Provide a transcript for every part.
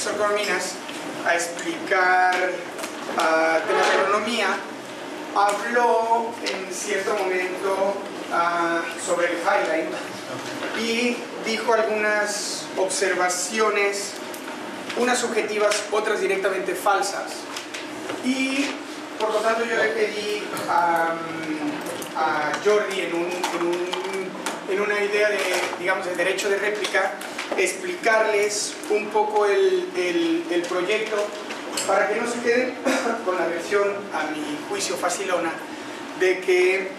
profesor Corminas a explicar temas de agronomía, habló en cierto momento sobre el highline y dijo algunas observaciones, unas subjetivas, otras directamente falsas. Y por lo tanto yo le pedí a Jordi en una idea de, digamos, de derecho de réplica, explicarles un poco el proyecto para que no se queden con la versión, a mi juicio facilona, de que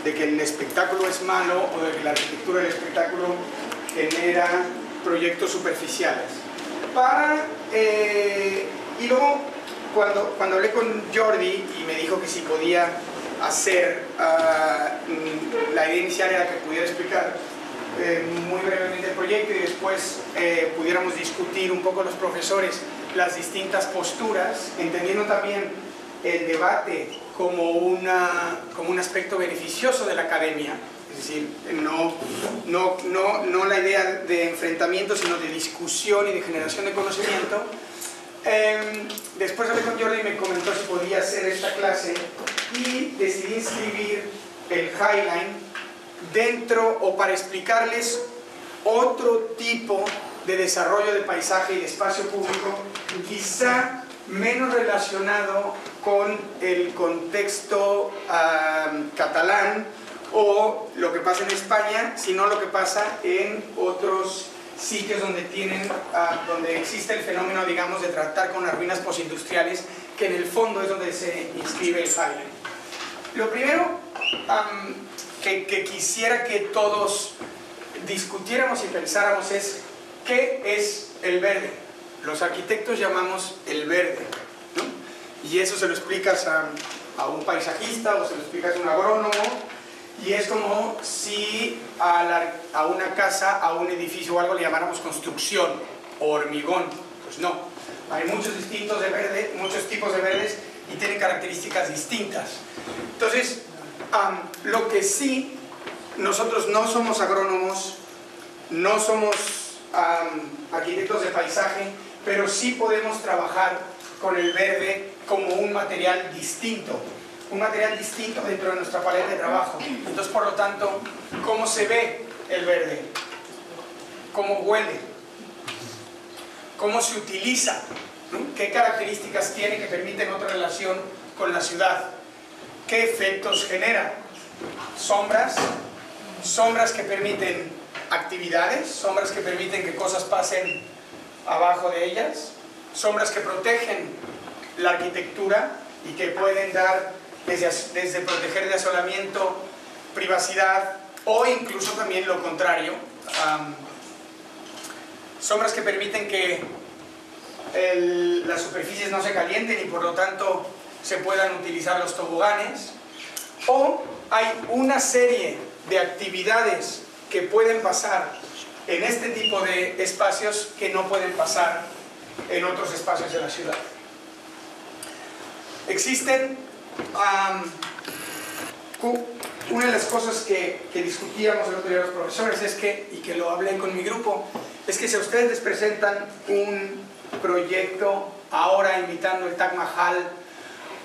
el espectáculo es malo o de que la arquitectura del espectáculo genera proyectos superficiales. Y luego, cuando hablé con Jordi y me dijo que si podía hacer, la idea inicial era que pudiera explicar muy brevemente el proyecto y después pudiéramos discutir un poco los profesores las distintas posturas, entendiendo también el debate como un aspecto beneficioso de la academia, es decir, no la idea de enfrentamiento, sino de discusión y de generación de conocimiento. Después hablé con Jordi y me comentó si podía hacer esta clase y decidí inscribir el Highline dentro, o para explicarles otro tipo de desarrollo de paisaje y de espacio público, quizá menos relacionado con el contexto catalán o lo que pasa en España, sino lo que pasa en otros sitios donde existe el fenómeno, digamos, de tratar con las ruinas postindustriales, que en el fondo es donde se inscribe el Highline. Lo primero que quisiera que todos discutiéramos y pensáramos es ¿qué es el verde? Los arquitectos llamamos el verde, ¿no? Y eso se lo explicas a un paisajista o se lo explicas a un agrónomo, y es como si a una casa, a un edificio o algo le llamáramos construcción o hormigón. Pues no, hay muchos tipos de verdes y tienen características distintas. Entonces, lo que sí, nosotros no somos agrónomos, no somos arquitectos de paisaje, pero sí podemos trabajar con el verde como un material distinto dentro de nuestra paleta de trabajo. Entonces, por lo tanto, ¿cómo se ve el verde? ¿Cómo huele? ¿Cómo se utiliza? ¿No? ¿Qué características tiene que permiten otra relación con la ciudad? ¿Qué efectos genera? Sombras que permiten actividades, sombras que permiten que cosas pasen abajo de ellas, sombras que protegen la arquitectura y que pueden dar desde proteger de asolamiento, privacidad, o incluso también lo contrario, sombras que permiten que las superficies no se calienten y por lo tanto se puedan utilizar los toboganes, o hay una serie de actividades que pueden pasar en este tipo de espacios que no pueden pasar en otros espacios de la ciudad. Existen una de las cosas que discutíamos el otro día los profesores es que, y que lo hablé con mi grupo, es que si a ustedes les presentan un proyecto ahora imitando el Taj Mahal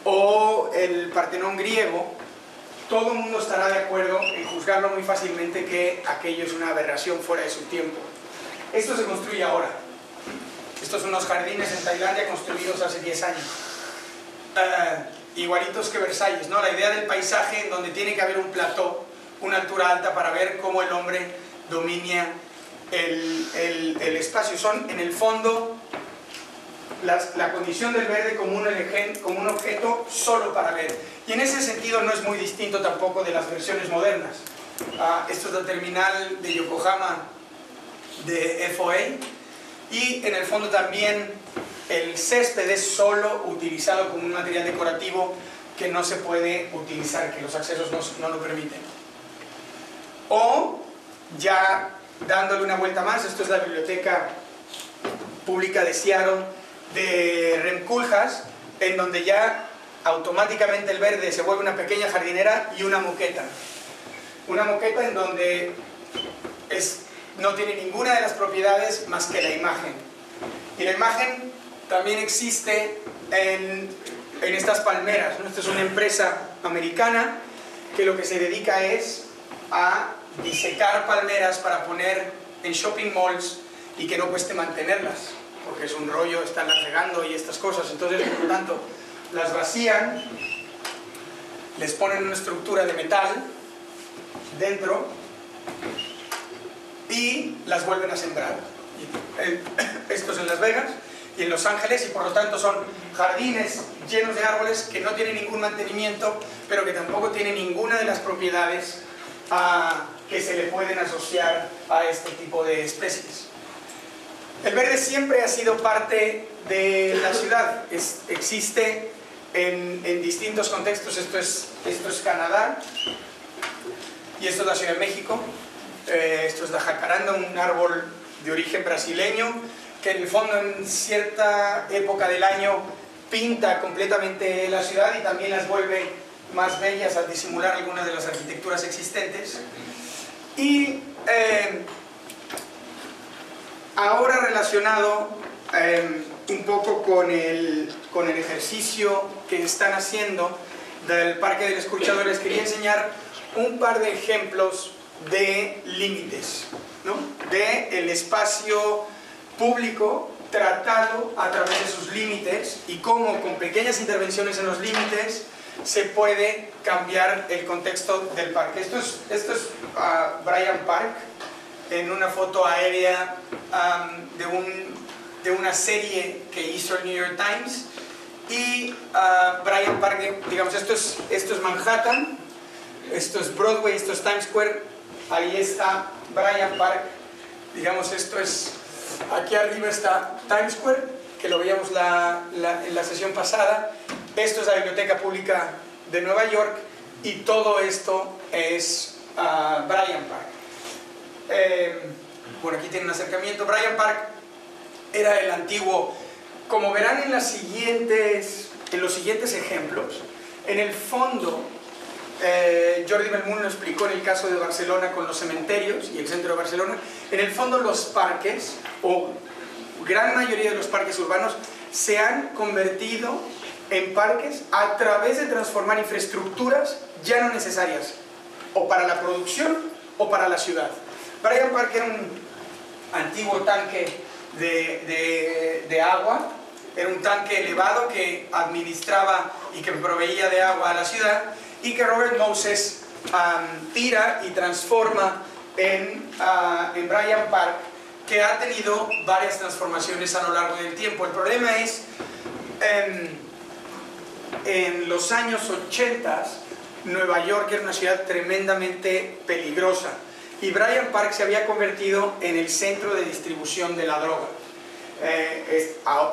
o el Partenón griego, todo el mundo estará de acuerdo en juzgarlo muy fácilmente que aquello es una aberración fuera de su tiempo. Esto se construye ahora. Estos son unos jardines en Tailandia construidos hace 10 años. Igualitos que Versalles, ¿no? La idea del paisaje en donde tiene que haber un plató, una altura alta para ver cómo el hombre domina el espacio. Son, en el fondo, la condición del verde como un objeto solo para ver. Y en ese sentido no es muy distinto tampoco de las versiones modernas. Esto es la terminal de Yokohama de FOA, y en el fondo también el césped es solo utilizado como un material decorativo que no se puede utilizar, que los accesos no lo permiten. O, ya dándole una vuelta más, esto es la biblioteca pública de Seattle de Rem Koolhaas, en donde ya automáticamente el verde se vuelve una pequeña jardinera y una moqueta. Una moqueta en donde no tiene ninguna de las propiedades más que la imagen. Y la imagen también existe en estas palmeras, ¿no? Esta es una empresa americana que lo que se dedica es a disecar palmeras para poner en shopping malls y que no cueste mantenerlas, porque es un rollo estarlas regando y estas cosas. Entonces, por lo tanto, las vacían, les ponen una estructura de metal dentro y las vuelven a sembrar. Esto es en Las Vegas y en Los Ángeles, y por lo tanto son jardines llenos de árboles que no tienen ningún mantenimiento, pero que tampoco tienen ninguna de las propiedades que se le pueden asociar a este tipo de especies. El verde siempre ha sido parte de la ciudad, existe en distintos contextos. Esto es Canadá y esto es la Ciudad de México. Esto es la jacaranda, un árbol de origen brasileño que en el fondo en cierta época del año pinta completamente la ciudad y también las vuelve más bellas al disimular algunas de las arquitecturas existentes. Y ahora relacionado un poco con el ejercicio que están haciendo del Parque del Escuchador, les quería enseñar un par de ejemplos de límites, ¿no? Del espacio público tratado a través de sus límites y cómo con pequeñas intervenciones en los límites se puede cambiar el contexto del parque. Esto es Bryant Park en una foto aérea de una serie que hizo el New York Times. Y Bryant Park, digamos, esto es Manhattan, esto es Broadway, esto es Times Square, ahí está Bryant Park, digamos, esto es, aquí arriba está Times Square, que lo veíamos en la sesión pasada. Esto es la Biblioteca Pública de Nueva York y todo esto es Bryant Park. Bueno, aquí tiene un acercamiento. Bryant Park era el antiguo, como verán en los siguientes ejemplos, en el fondo, Jordi Bellmunt lo explicó en el caso de Barcelona con los cementerios y el centro de Barcelona. En el fondo los parques, o gran mayoría de los parques urbanos, se han convertido en parques a través de transformar infraestructuras ya no necesarias, o para la producción o para la ciudad. Bryant Park era un antiguo tanque de agua, era un tanque elevado que administraba y que proveía de agua a la ciudad, y que Robert Moses tira y transforma en Bryant Park, que ha tenido varias transformaciones a lo largo del tiempo. El problema es, en los años 80, Nueva York era una ciudad tremendamente peligrosa y Bryant Park se había convertido en el centro de distribución de la droga.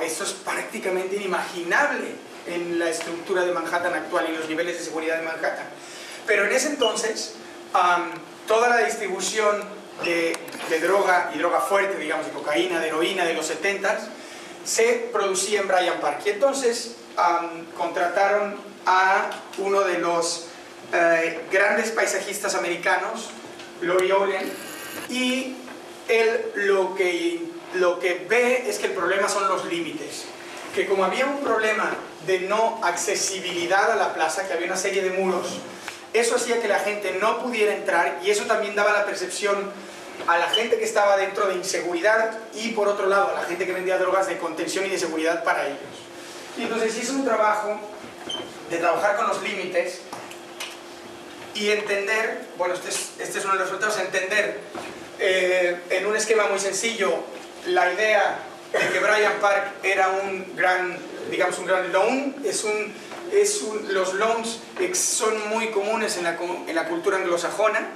Esto es prácticamente inimaginable en la estructura de Manhattan actual y los niveles de seguridad de Manhattan. Pero en ese entonces, toda la distribución de droga, y droga fuerte, digamos, de cocaína, de heroína de los 70s, se producía en Bryant Park. Y entonces contrataron a uno de los grandes paisajistas americanos, Laurie Olin, y él lo que ve es que el problema son los límites, que como había un problema de no accesibilidad a la plaza, que había una serie de muros, eso hacía que la gente no pudiera entrar, y eso también daba la percepción a la gente que estaba dentro de inseguridad, y por otro lado a la gente que vendía drogas de contención y de seguridad para ellos. Y entonces hizo un trabajo de trabajar con los límites y entender, bueno, este es uno de los resultados, entender en un esquema muy sencillo la idea de que Bryant Park era un gran loan. Los loans son muy comunes en la cultura anglosajona,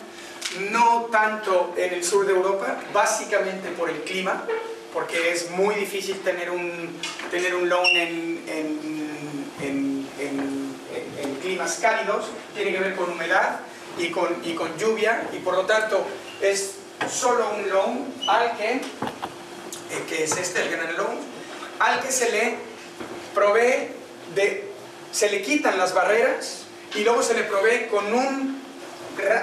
no tanto en el sur de Europa, básicamente por el clima, porque es muy difícil tener un loan en climas cálidos. Tiene que ver con humedad y con lluvia, y por lo tanto es solo un loan al que es el gran loan, al que se le provee se le quitan las barreras y luego se le provee con un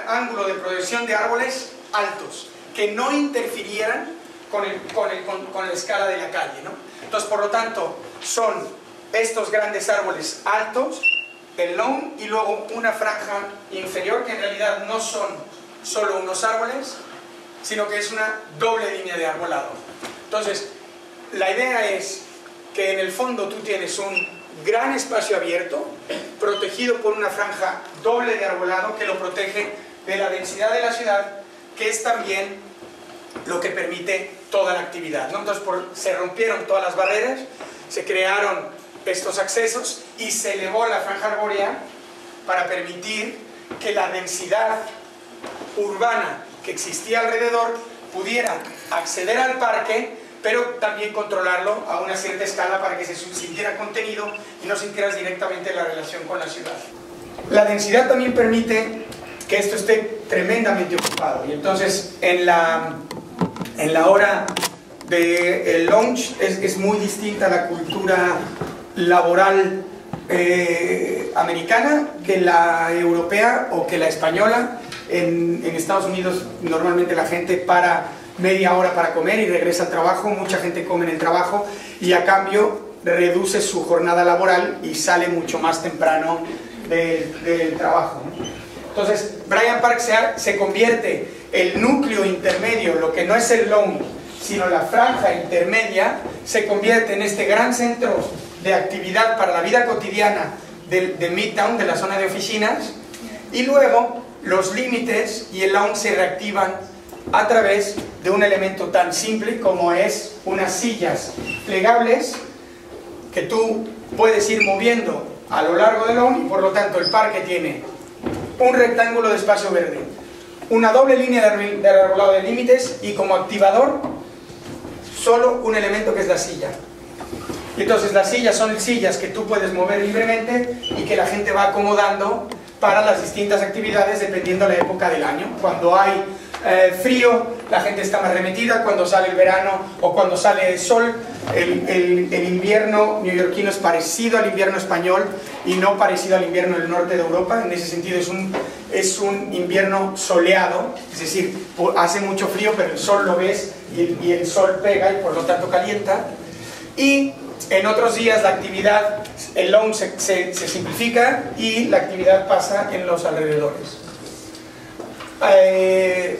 ángulo de proyección de árboles altos que no interfirieran con la escala de la calle, ¿no? Entonces, por lo tanto, son estos grandes árboles altos, el lawn, y luego una franja inferior que en realidad no son solo unos árboles, sino que es una doble línea de arbolado. Entonces, la idea es que en el fondo tú tienes un gran espacio abierto, protegido por una franja doble de arbolado que lo protege de la densidad de la ciudad, que es también lo que permite toda la actividad, ¿no? Entonces se rompieron todas las barreras, se crearon estos accesos y se elevó la franja arbórea para permitir que la densidad urbana que existía alrededor pudiera acceder al parque, pero también controlarlo a una cierta escala para que se sintiera contenido y no sintieras directamente la relación con la ciudad. La densidad también permite que esto esté tremendamente ocupado, y entonces en la hora del lunch es muy distinta la cultura laboral americana que la europea o que la española. En Estados Unidos normalmente la gente para media hora para comer y regresa al trabajo, mucha gente come en el trabajo y a cambio reduce su jornada laboral y sale mucho más temprano del trabajo, ¿no? Entonces Bryant Park se convierte el núcleo intermedio, lo que no es el lawn, sino la franja intermedia, se convierte en este gran centro de actividad para la vida cotidiana de Midtown, de la zona de oficinas, y luego los límites y el lawn se reactivan a través de un elemento tan simple como es unas sillas plegables que tú puedes ir moviendo a lo largo del lawn, y por lo tanto el parque tiene un rectángulo de espacio verde, una doble línea de arbolado de límites y como activador solo un elemento que es la silla. Y entonces las sillas son sillas que tú puedes mover libremente y que la gente va acomodando para las distintas actividades dependiendo de la época del año. Cuando hay frío, la gente está más remetida; cuando sale el verano o cuando sale el sol. El invierno neoyorquino es parecido al invierno español y no parecido al invierno del norte de Europa. En ese sentido es un invierno soleado, es decir, hace mucho frío pero el sol lo ves y el sol pega y por lo tanto calienta. Y en otros días la actividad, el lawn se simplifica y la actividad pasa en los alrededores.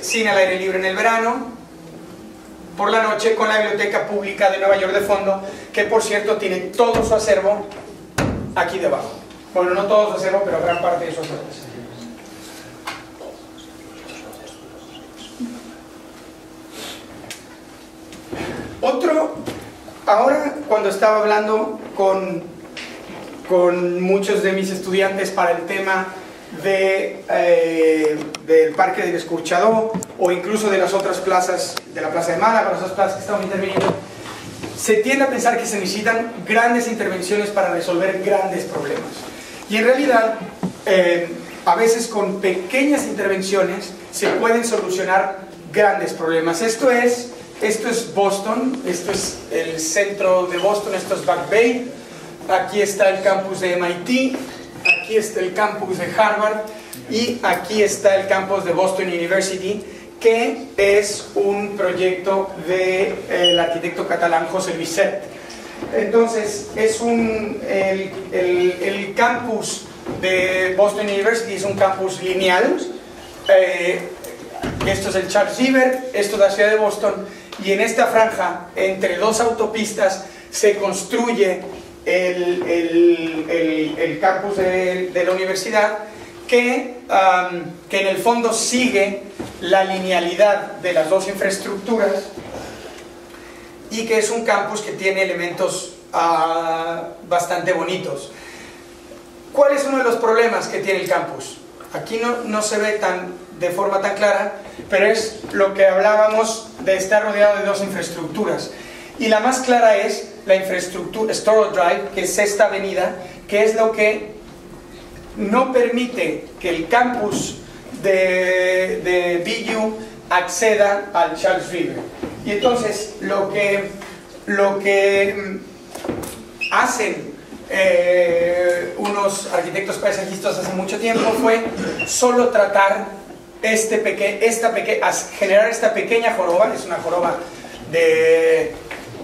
Cine al aire libre en el verano, por la noche con la Biblioteca Pública de Nueva York de fondo, que por cierto tiene todo su acervo aquí debajo. Bueno, no todo su acervo, pero gran parte de su acervo. Ahora cuando estaba hablando con muchos de mis estudiantes para el tema del Parque del Escorchador o incluso de las otras plazas, de la Plaza de Málaga, las otras plazas que estamos interviniendo, se tiende a pensar que se necesitan grandes intervenciones para resolver grandes problemas. Y en realidad, a veces con pequeñas intervenciones se pueden solucionar grandes problemas. Esto es Boston, esto es el centro de Boston, esto es Back Bay, aquí está el campus de MIT, aquí está el campus de Harvard y aquí está el campus de Boston University, que es un proyecto del arquitecto catalán José Vicent. Entonces, el campus de Boston University es un campus lineal. Esto es el Charles River, esto es la ciudad de Boston, y en esta franja, entre dos autopistas, se construye el campus de la universidad, que en el fondo sigue la linealidad de las dos infraestructuras y que es un campus que tiene elementos bastante bonitos. ¿Cuál es uno de los problemas que tiene el campus? Aquí no se ve de forma tan clara, pero es lo que hablábamos de estar rodeado de dos infraestructuras. Y la más clara es la infraestructura Storrow Drive, que es esta avenida, que es lo que no permite que el campus de BU acceda al Charles River. Y entonces lo que hacen unos arquitectos paisajistas hace mucho tiempo fue solo tratar generar esta pequeña joroba, es una joroba de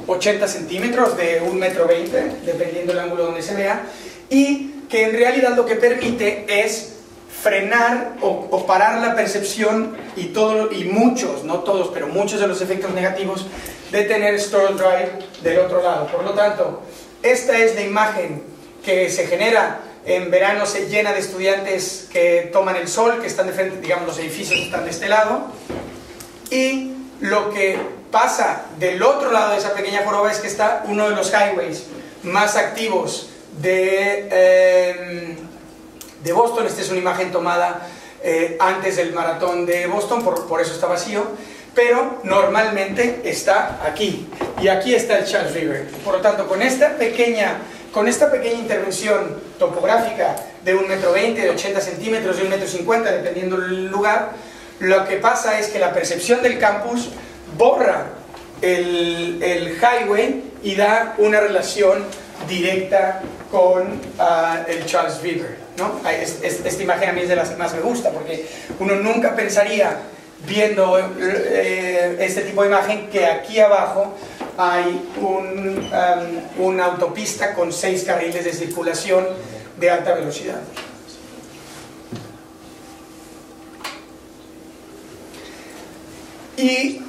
80 centímetros, de 1,20 metros, dependiendo del ángulo donde se vea, y que en realidad lo que permite es frenar o parar la percepción y muchos, no todos, pero muchos de los efectos negativos de tener storage drive del otro lado. Por lo tanto, esta es la imagen que se genera en verano, se llena de estudiantes que toman el sol, que están de frente, digamos, los edificios están de este lado, y lo que pasa del otro lado de esa pequeña joroba es que está uno de los highways más activos de Boston. Esta es una imagen tomada antes del maratón de Boston, por eso está vacío, pero normalmente está aquí, y aquí está el Charles River. Por lo tanto, con esta pequeña intervención topográfica de 1,20 metros, de 80 centímetros, de 1,50 metros, dependiendo del lugar, lo que pasa es que la percepción del campus borra el highway y da una relación directa con el Charles River, ¿no? Esta imagen a mí es de las que más me gusta, porque uno nunca pensaría, viendo este tipo de imagen, que aquí abajo hay una autopista con 6 carriles de circulación de alta velocidad. Y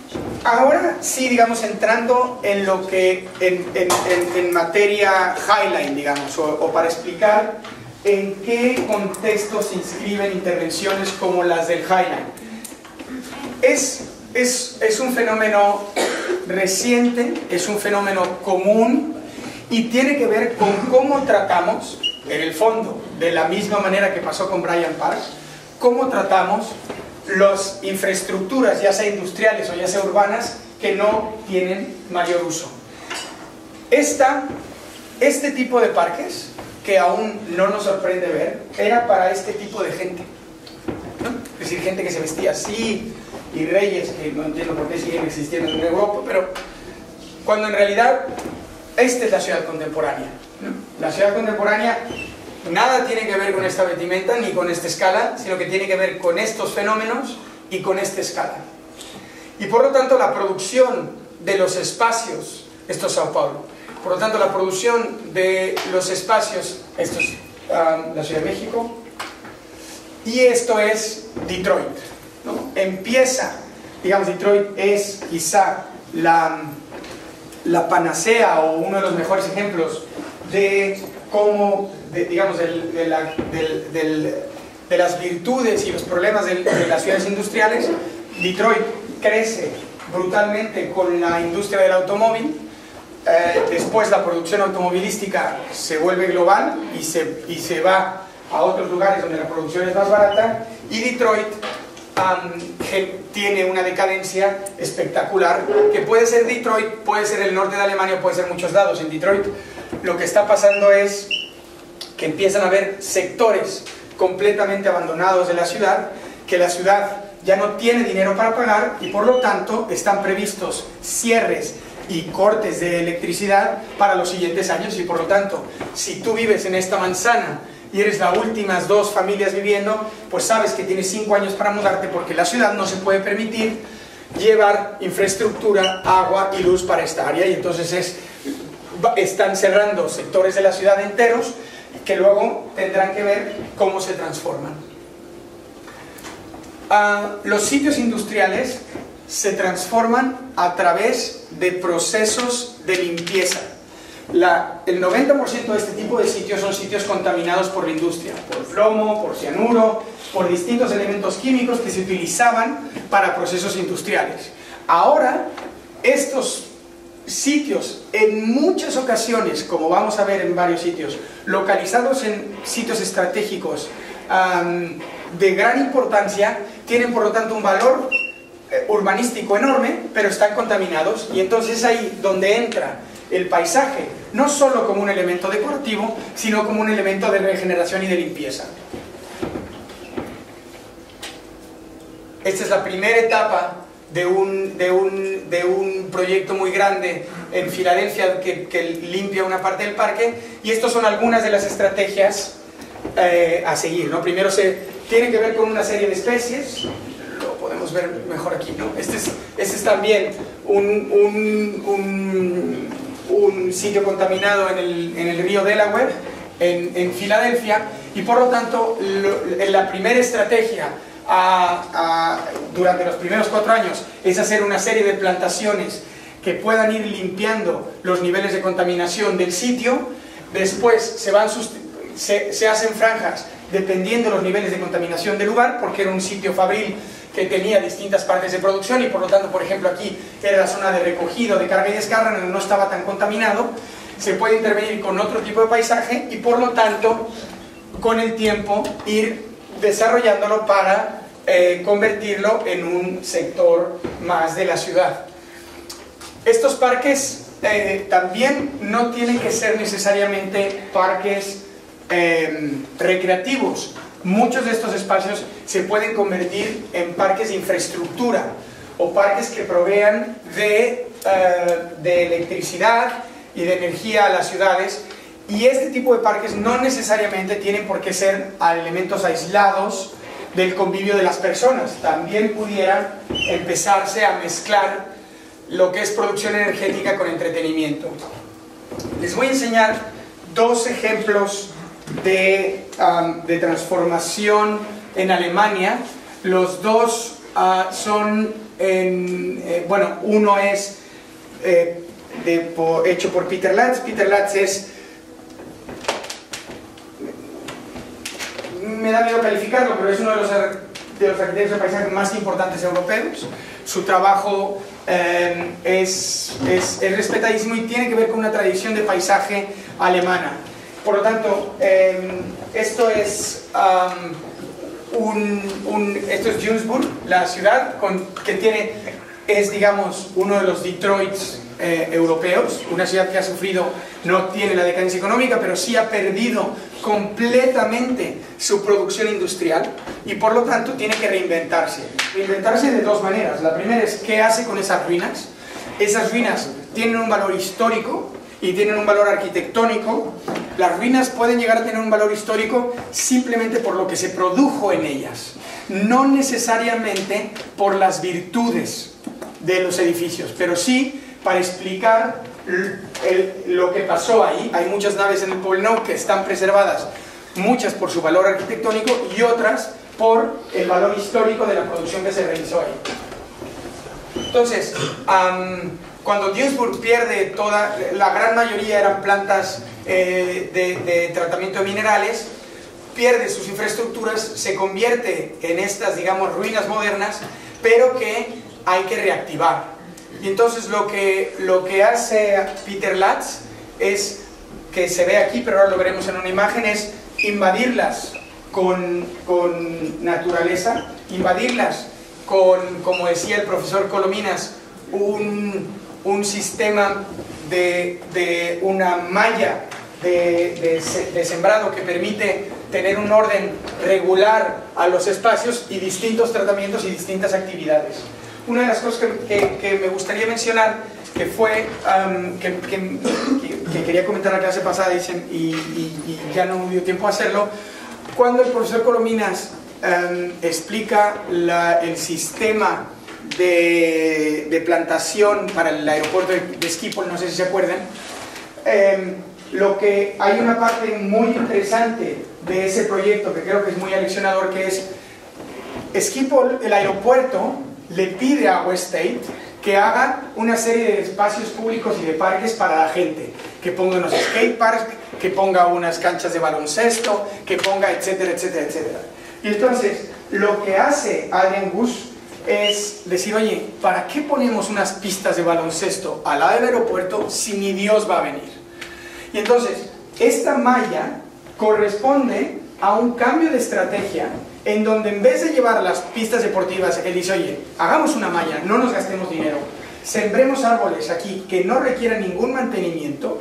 ahora sí, digamos, entrando en lo que en materia Highline, digamos, o para explicar en qué contexto se inscriben intervenciones como las del Highline. Es un fenómeno reciente, es un fenómeno común, y tiene que ver con cómo tratamos, en el fondo, de la misma manera que pasó con Bryant Park, cómo tratamos las infraestructuras, ya sea industriales o ya sea urbanas, que no tienen mayor uso. Este tipo de parques, que aún no nos sorprende ver, era para este tipo de gente, ¿no? Es decir, gente que se vestía así, y reyes que no entiendo por qué siguen existiendo en Europa, pero cuando en realidad esta es la ciudad contemporánea, ¿no? La ciudad contemporánea nada tiene que ver con esta vestimenta ni con esta escala, sino que tiene que ver con estos fenómenos y con esta escala. Y por lo tanto la producción de los espacios, esto es Sao Paulo, por lo tanto la producción de los espacios, esto es la Ciudad de México, y esto es Detroit, ¿no? Empieza, digamos, Detroit es quizá la panacea o uno de los mejores ejemplos de cómo, digamos, de las virtudes y los problemas de las ciudades industriales. Detroit crece brutalmente con la industria del automóvil, después la producción automovilística se vuelve global y se va a otros lugares donde la producción es más barata, y Detroit tiene una decadencia espectacular, que puede ser Detroit, puede ser el norte de Alemania, puede ser muchos lados. En Detroit lo que está pasando es que empiezan a haber sectores completamente abandonados de la ciudad, que la ciudad ya no tiene dinero para pagar, y por lo tanto están previstos cierres y cortes de electricidad para los siguientes años. Y por lo tanto, si tú vives en esta manzana y eres las últimas 2 familias viviendo, pues sabes que tienes 5 años para mudarte, porque la ciudad no se puede permitir llevar infraestructura, agua y luz para esta área, y entonces están cerrando sectores de la ciudad enteros que luego tendrán que ver cómo se transforman. Los sitios industriales se transforman a través de procesos de limpieza. El 90% de este tipo de sitios son sitios contaminados por la industria, por plomo, por cianuro, por distintos elementos químicos que se utilizaban para procesos industriales. Ahora, estos sitios, en muchas ocasiones, como vamos a ver en varios sitios, localizados en sitios estratégicos de gran importancia, tienen por lo tanto un valor urbanístico enorme, pero están contaminados, y entonces es ahí donde entra el paisaje, no solo como un elemento decorativo, sino como un elemento de regeneración y de limpieza. Esta es la primera etapa de un proyecto muy grande en Filadelfia que limpia una parte del parque, y estas son algunas de las estrategias a seguir, ¿no? Primero tiene que ver con una serie de especies, lo podemos podemos ver mejor aquí, ¿no? Este es también un sitio contaminado en el río Delaware, en Filadelfia, y por lo tanto la primera estrategia durante los primeros 4 años es hacer una serie de plantaciones que puedan ir limpiando los niveles de contaminación del sitio. Después se hacen franjas dependiendo de los niveles de contaminación del lugar, porque era un sitio fabril que tenía distintas partes de producción y por lo tanto, por ejemplo, aquí era la zona de recogido, de carga y descarga, no estaba tan contaminado. Se puede intervenir con otro tipo de paisaje y por lo tanto, con el tiempo, ir desarrollándolo para convertirlo en un sector más de la ciudad. Estos parques también no tienen que ser necesariamente parques recreativos. Muchos de estos espacios se pueden convertir en parques de infraestructura o parques que provean de electricidad y de energía a las ciudades, y este tipo de parques no necesariamente tienen por qué ser elementos aislados del convivio de las personas. También pudieran empezarse a mezclar lo que es producción energética con entretenimiento. Les voy a enseñar 2 ejemplos de transformación en Alemania. Los 2 son bueno, uno es hecho por Peter Latz. Peter Latz me da miedo calificarlo, pero es uno de los arquitectos de paisaje más importantes europeos. Su trabajo es respetadísimo y tiene que ver con una tradición de paisaje alemana. Por lo tanto, esto es Duisburg, la ciudad que es, digamos, uno de los Detroits europeos, una ciudad que ha sufrido, no tiene la decadencia económica, pero sí ha perdido completamente su producción industrial y por lo tanto tiene que reinventarse. Reinventarse de 2 maneras. La primera es qué hace con esas ruinas. Esas ruinas tienen un valor histórico y tienen un valor arquitectónico. Las ruinas pueden llegar a tener un valor histórico simplemente por lo que se produjo en ellas, no necesariamente por las virtudes de los edificios, pero sí para explicar lo que pasó ahí. Hay muchas naves en el Poblenou que están preservadas, muchas por su valor arquitectónico y otras por el valor histórico de la producción que se realizó ahí. Entonces, cuando Duisburg pierde la gran mayoría eran plantas de tratamiento de minerales, pierde sus infraestructuras, se convierte en estas, digamos, ruinas modernas, pero que hay que reactivar. Y entonces lo que hace Peter Latz es, que se ve aquí, pero ahora lo veremos en una imagen, es invadirlas con naturaleza, invadirlas con, como decía el profesor Colominas, un sistema de una malla de sembrado que permite tener un orden regular a los espacios y distintos tratamientos y distintas actividades. Una de las cosas que me gustaría mencionar, que fue que quería comentar la clase pasada y ya no dio tiempo a hacerlo, cuando el profesor Colominas explica el sistema de plantación para el aeropuerto de Schiphol, no sé si se acuerdan, hay una parte muy interesante de ese proyecto que creo que es muy aleccionador, que es Schiphol, el aeropuerto, le pide a Weststate que haga una serie de espacios públicos y de parques para la gente, que ponga unos skate parks, que ponga unas canchas de baloncesto, que ponga etcétera, etcétera, etcétera. Y entonces, lo que hace Adrian Guss es decir, oye, ¿para qué ponemos unas pistas de baloncesto al lado del aeropuerto si ni Dios va a venir? Y entonces, esta malla corresponde a un cambio de estrategia en donde en vez de llevar las pistas deportivas, él dice, oye, hagamos una malla, no nos gastemos dinero, sembremos árboles aquí que no requieran ningún mantenimiento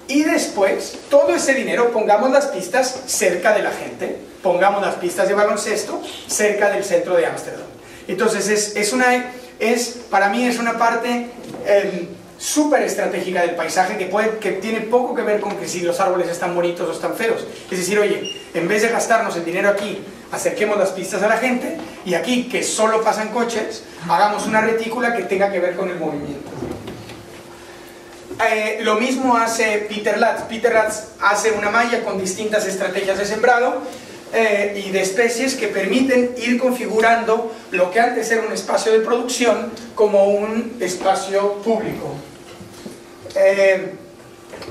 y después todo ese dinero pongamos las pistas cerca de la gente, pongamos las pistas de baloncesto cerca del centro de Ámsterdam. Entonces para mí es una parte súper estratégica del paisaje que tiene poco que ver con que si los árboles están bonitos o están feos. Es decir, oye, en vez de gastarnos el dinero aquí, acerquemos las pistas a la gente, y aquí, que solo pasan coches, hagamos una retícula que tenga que ver con el movimiento. Lo mismo hace Peter Latz. Peter Latz hace una malla con distintas estrategias de sembrado y de especies que permiten ir configurando lo que antes era un espacio de producción como un espacio público.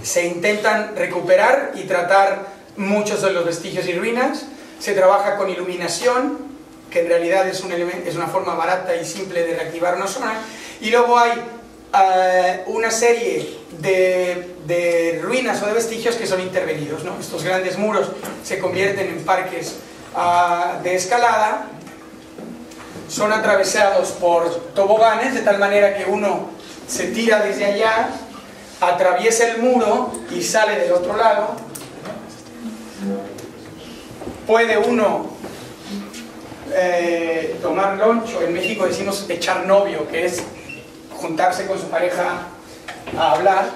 Se intentan recuperar y tratar muchos de los vestigios y ruinas. Se trabaja con iluminación, que en realidad es una forma barata y simple de reactivar una zona. Y luego hay una serie de ruinas o de vestigios que son intervenidos, ¿no? Estos grandes muros se convierten en parques de escalada, son atravesados por toboganes, de tal manera que uno se tira desde allá, atraviesa el muro y sale del otro lado. Puede uno tomar loncho, en México decimos echar novio, que es juntarse con su pareja a hablar,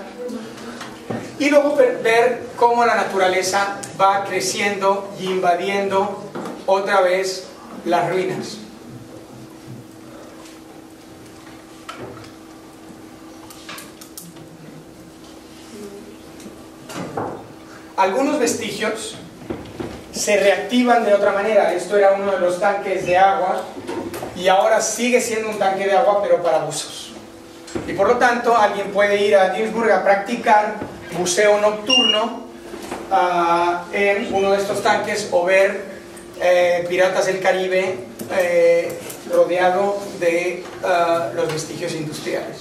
y luego ver cómo la naturaleza va creciendo y invadiendo otra vez las ruinas. Algunos vestigios se reactivan de otra manera. Esto era uno de los tanques de agua y ahora sigue siendo un tanque de agua, pero para buzos. Y por lo tanto alguien puede ir a Duisburg a practicar buceo nocturno en uno de estos tanques, o ver Piratas del Caribe rodeado de los vestigios industriales.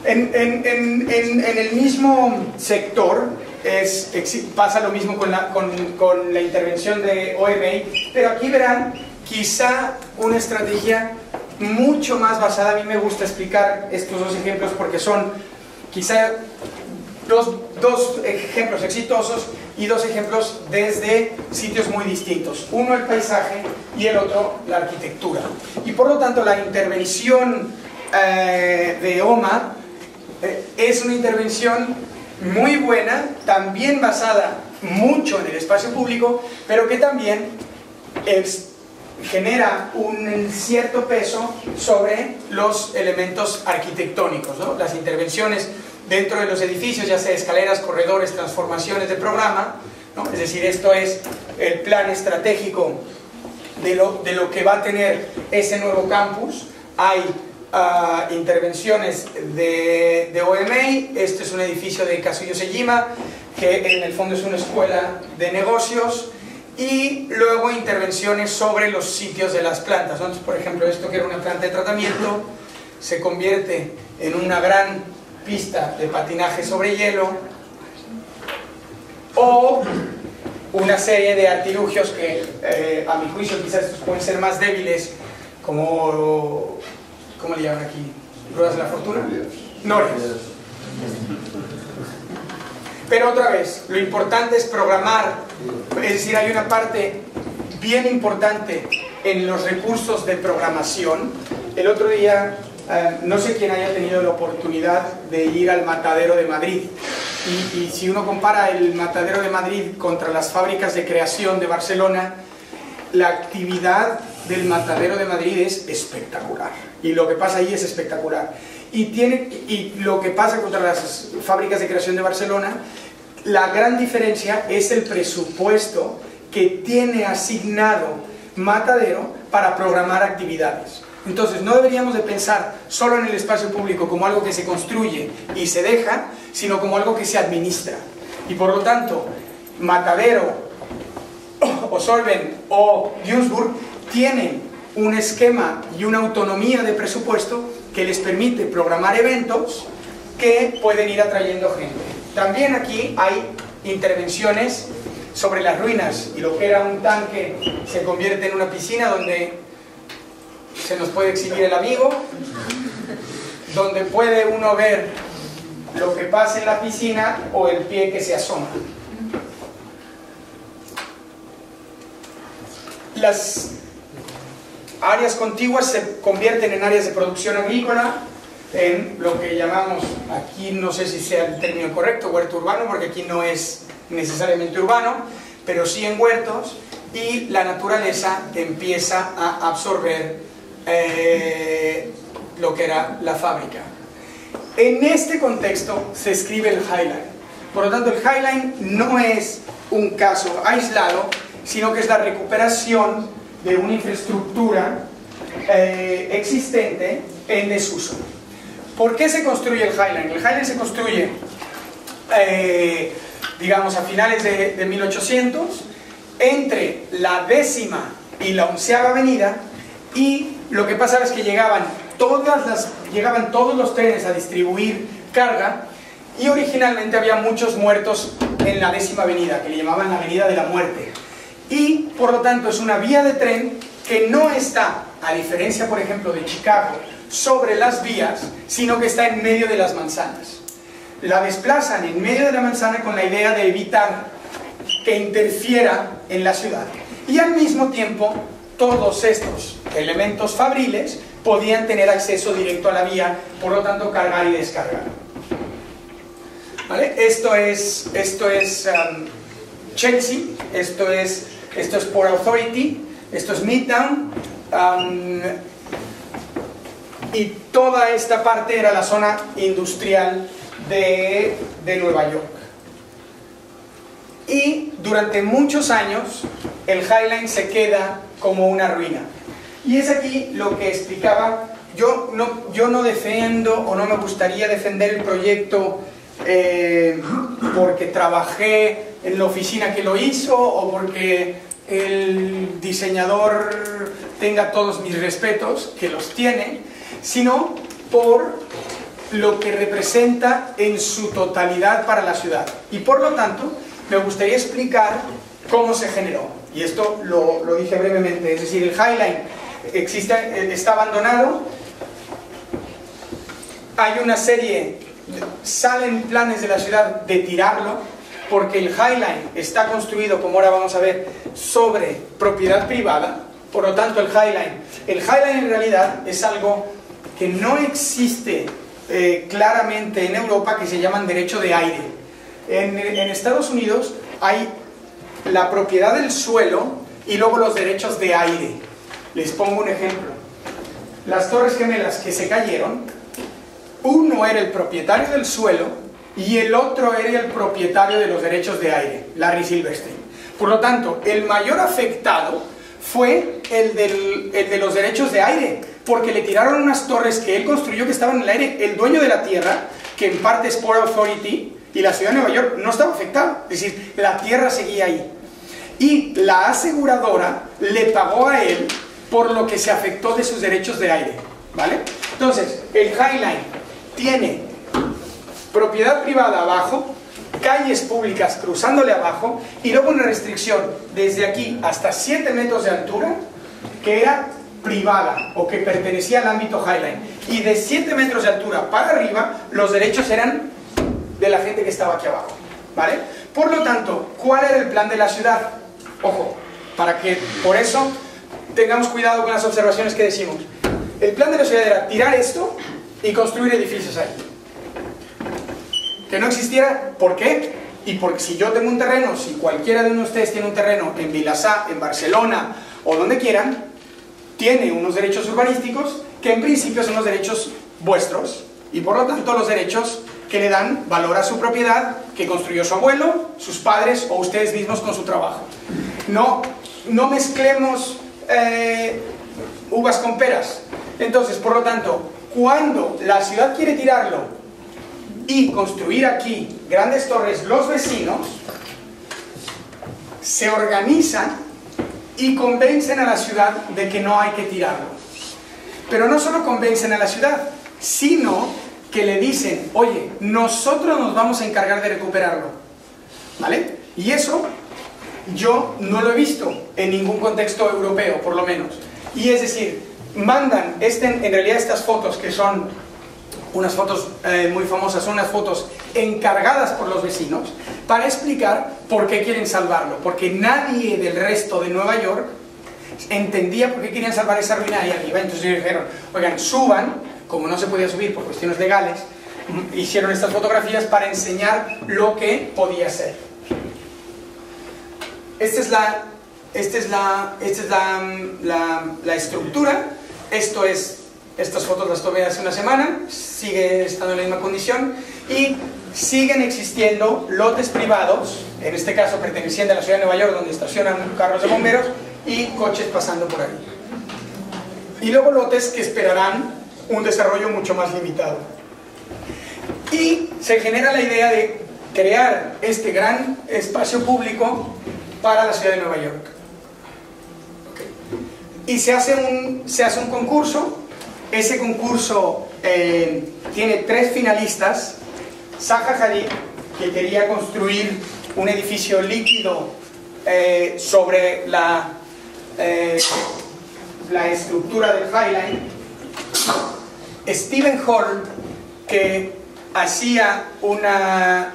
En el mismo sector pasa lo mismo con la intervención de OMA, pero aquí verán quizá una estrategia mucho más basada. A mí me gusta explicar estos dos ejemplos porque son quizá dos ejemplos exitosos y dos ejemplos desde sitios muy distintos. Uno el paisaje y el otro la arquitectura. Y por lo tanto la intervención de OMA es una intervención muy buena, también basada mucho en el espacio público, pero que también genera un cierto peso sobre los elementos arquitectónicos, ¿no? Las intervenciones dentro de los edificios, ya sea escaleras, corredores, transformaciones de programa, ¿no? Es decir, esto es el plan estratégico de lo que va a tener ese nuevo campus. Hay intervenciones de OMA. Este es un edificio de Kazuyo Sejima, que en el fondo es una escuela de negocios, y luego intervenciones sobre los sitios de las plantas, ¿no? Entonces, por ejemplo, esto que era una planta de tratamiento se convierte en una gran pista de patinaje sobre hielo, o una serie de artilugios que a mi juicio quizás estos pueden ser más débiles, como ¿cómo le llaman aquí? ¿Ruedas de la fortuna? Norias. Pero otra vez, lo importante es programar. Es decir, hay una parte bien importante en los recursos de programación. El otro día, no sé quién haya tenido la oportunidad de ir al Matadero de Madrid. Y si uno compara el Matadero de Madrid contra las fábricas de creación de Barcelona, la actividad del Matadero de Madrid es espectacular. Y lo que pasa ahí es espectacular. Y lo que pasa contra las fábricas de creación de Barcelona, la gran diferencia es el presupuesto que tiene asignado Matadero para programar actividades. Entonces no deberíamos de pensar solo en el espacio público como algo que se construye y se deja, sino como algo que se administra. Y por lo tanto, Matadero o Solven o Duisburg tienen un esquema y una autonomía de presupuesto que les permite programar eventos que pueden ir atrayendo gente. También aquí hay intervenciones sobre las ruinas, y lo que era un tanque se convierte en una piscina donde se nos puede exhibir el amigo, donde puede uno ver lo que pasa en la piscina o el pie que se asoma. Las áreas contiguas se convierten en áreas de producción agrícola. en lo que llamamos, aquí no sé si sea el término correcto, huerto urbano, porque aquí no es necesariamente urbano, pero sí en huertos, y la naturaleza empieza a absorber lo que era la fábrica. En este contexto se escribe el Highline. Por lo tanto, el Highline no es un caso aislado, sino que es la recuperación de una infraestructura existente en desuso. ¿Por qué se construye el Highline? El Highline se construye, digamos, a finales de 1800, entre la 10ª y la 11ª avenida, y lo que pasaba es que llegaban todos los trenes a distribuir carga, y originalmente había muchos muertos en la 10ª avenida, que le llamaban la Avenida de la Muerte. Y, por lo tanto, es una vía de tren que no está, a diferencia, por ejemplo, de Chicago, sobre las vías, sino que está en medio de las manzanas. La desplazan en medio de la manzana con la idea de evitar que interfiera en la ciudad. Y al mismo tiempo, todos estos elementos fabriles podían tener acceso directo a la vía, por lo tanto, cargar y descargar. ¿Vale? Esto es Chelsea, esto es Port Authority, esto es Midtown, y toda esta parte era la zona industrial de Nueva York. Y durante muchos años el Highline se queda como una ruina. Y es aquí lo que explicaba. Yo no defiendo, o no me gustaría defender el proyecto porque trabajé en la oficina que lo hizo, o porque el diseñador tenga todos mis respetos, que los tiene, sino por lo que representa en su totalidad para la ciudad. Y por lo tanto, me gustaría explicar cómo se generó. Y esto lo dije brevemente, es decir, el Highline está abandonado, hay una serie, salen planes de la ciudad de tirarlo, porque el Highline está construido, como ahora vamos a ver, sobre propiedad privada. Por lo tanto, el Highline en realidad es algo que no existe claramente en Europa, que se llaman derecho de aire. En Estados Unidos hay la propiedad del suelo y luego los derechos de aire. Les pongo un ejemplo. Las Torres Gemelas que se cayeron, uno era el propietario del suelo y el otro era el propietario de los derechos de aire, Larry Silverstein. Por lo tanto, el mayor afectado fue el de los derechos de aire, porque le tiraron unas torres que él construyó que estaban en el aire. El dueño de la tierra, que en parte es Port Authority, y la ciudad de Nueva York, no estaba afectada, es decir, la tierra seguía ahí. Y la aseguradora le pagó a él por lo que se afectó de sus derechos de aire, ¿vale? Entonces, el Highline tiene propiedad privada abajo, calles públicas cruzándole abajo, y luego una restricción desde aquí hasta 7 metros de altura, que era privada, o que pertenecía al ámbito Highline. Y de 7 metros de altura para arriba, los derechos eran de la gente que estaba aquí abajo, ¿vale? Por lo tanto, ¿cuál era el plan de la ciudad? Ojo, para que por eso tengamos cuidado con las observaciones que decimos. El plan de la ciudad era tirar esto y construir edificios ahí. Que no existiera, ¿por qué? Y porque si yo tengo un terreno, si cualquiera de ustedes tiene un terreno en Vilassar, en Barcelona o donde quieran, tiene unos derechos urbanísticos que en principio son los derechos vuestros, y por lo tanto los derechos que le dan valor a su propiedad, que construyó su abuelo, sus padres o ustedes mismos con su trabajo. No mezclemos uvas con peras. Entonces, por lo tanto, cuando la ciudad quiere tirarlo y construir aquí grandes torres, los vecinos se organizan y convencen a la ciudad de que no hay que tirarlo. Pero no solo convencen a la ciudad, sino que le dicen, oye, nosotros nos vamos a encargar de recuperarlo, ¿vale? Y eso yo no lo he visto en ningún contexto europeo, por lo menos. Y es decir, mandan, en realidad estas fotos, que son unas fotos muy famosas, son unas fotos encargadas por los vecinos, para explicar por qué quieren salvarlo, porque nadie del resto de Nueva York entendía por qué querían salvar esa ruina ahí arriba. Entonces dijeron, oigan, suban, como no se podía subir por cuestiones legales, hicieron estas fotografías para enseñar lo que podía ser. Esta es la estructura. Estas fotos las tomé hace una semana, sigue estando en la misma condición y siguen existiendo lotes privados, en este caso pertenecientes a la ciudad de Nueva York, donde estacionan carros de bomberos y coches pasando por ahí. Y luego lotes que esperarán un desarrollo mucho más limitado. Y se genera la idea de crear este gran espacio público para la ciudad de Nueva York. Y se hace un concurso. Ese concurso tiene 3 finalistas. Zaha Hadid, que quería construir un edificio líquido sobre la estructura del High Line. Stephen Hall, que hacía una...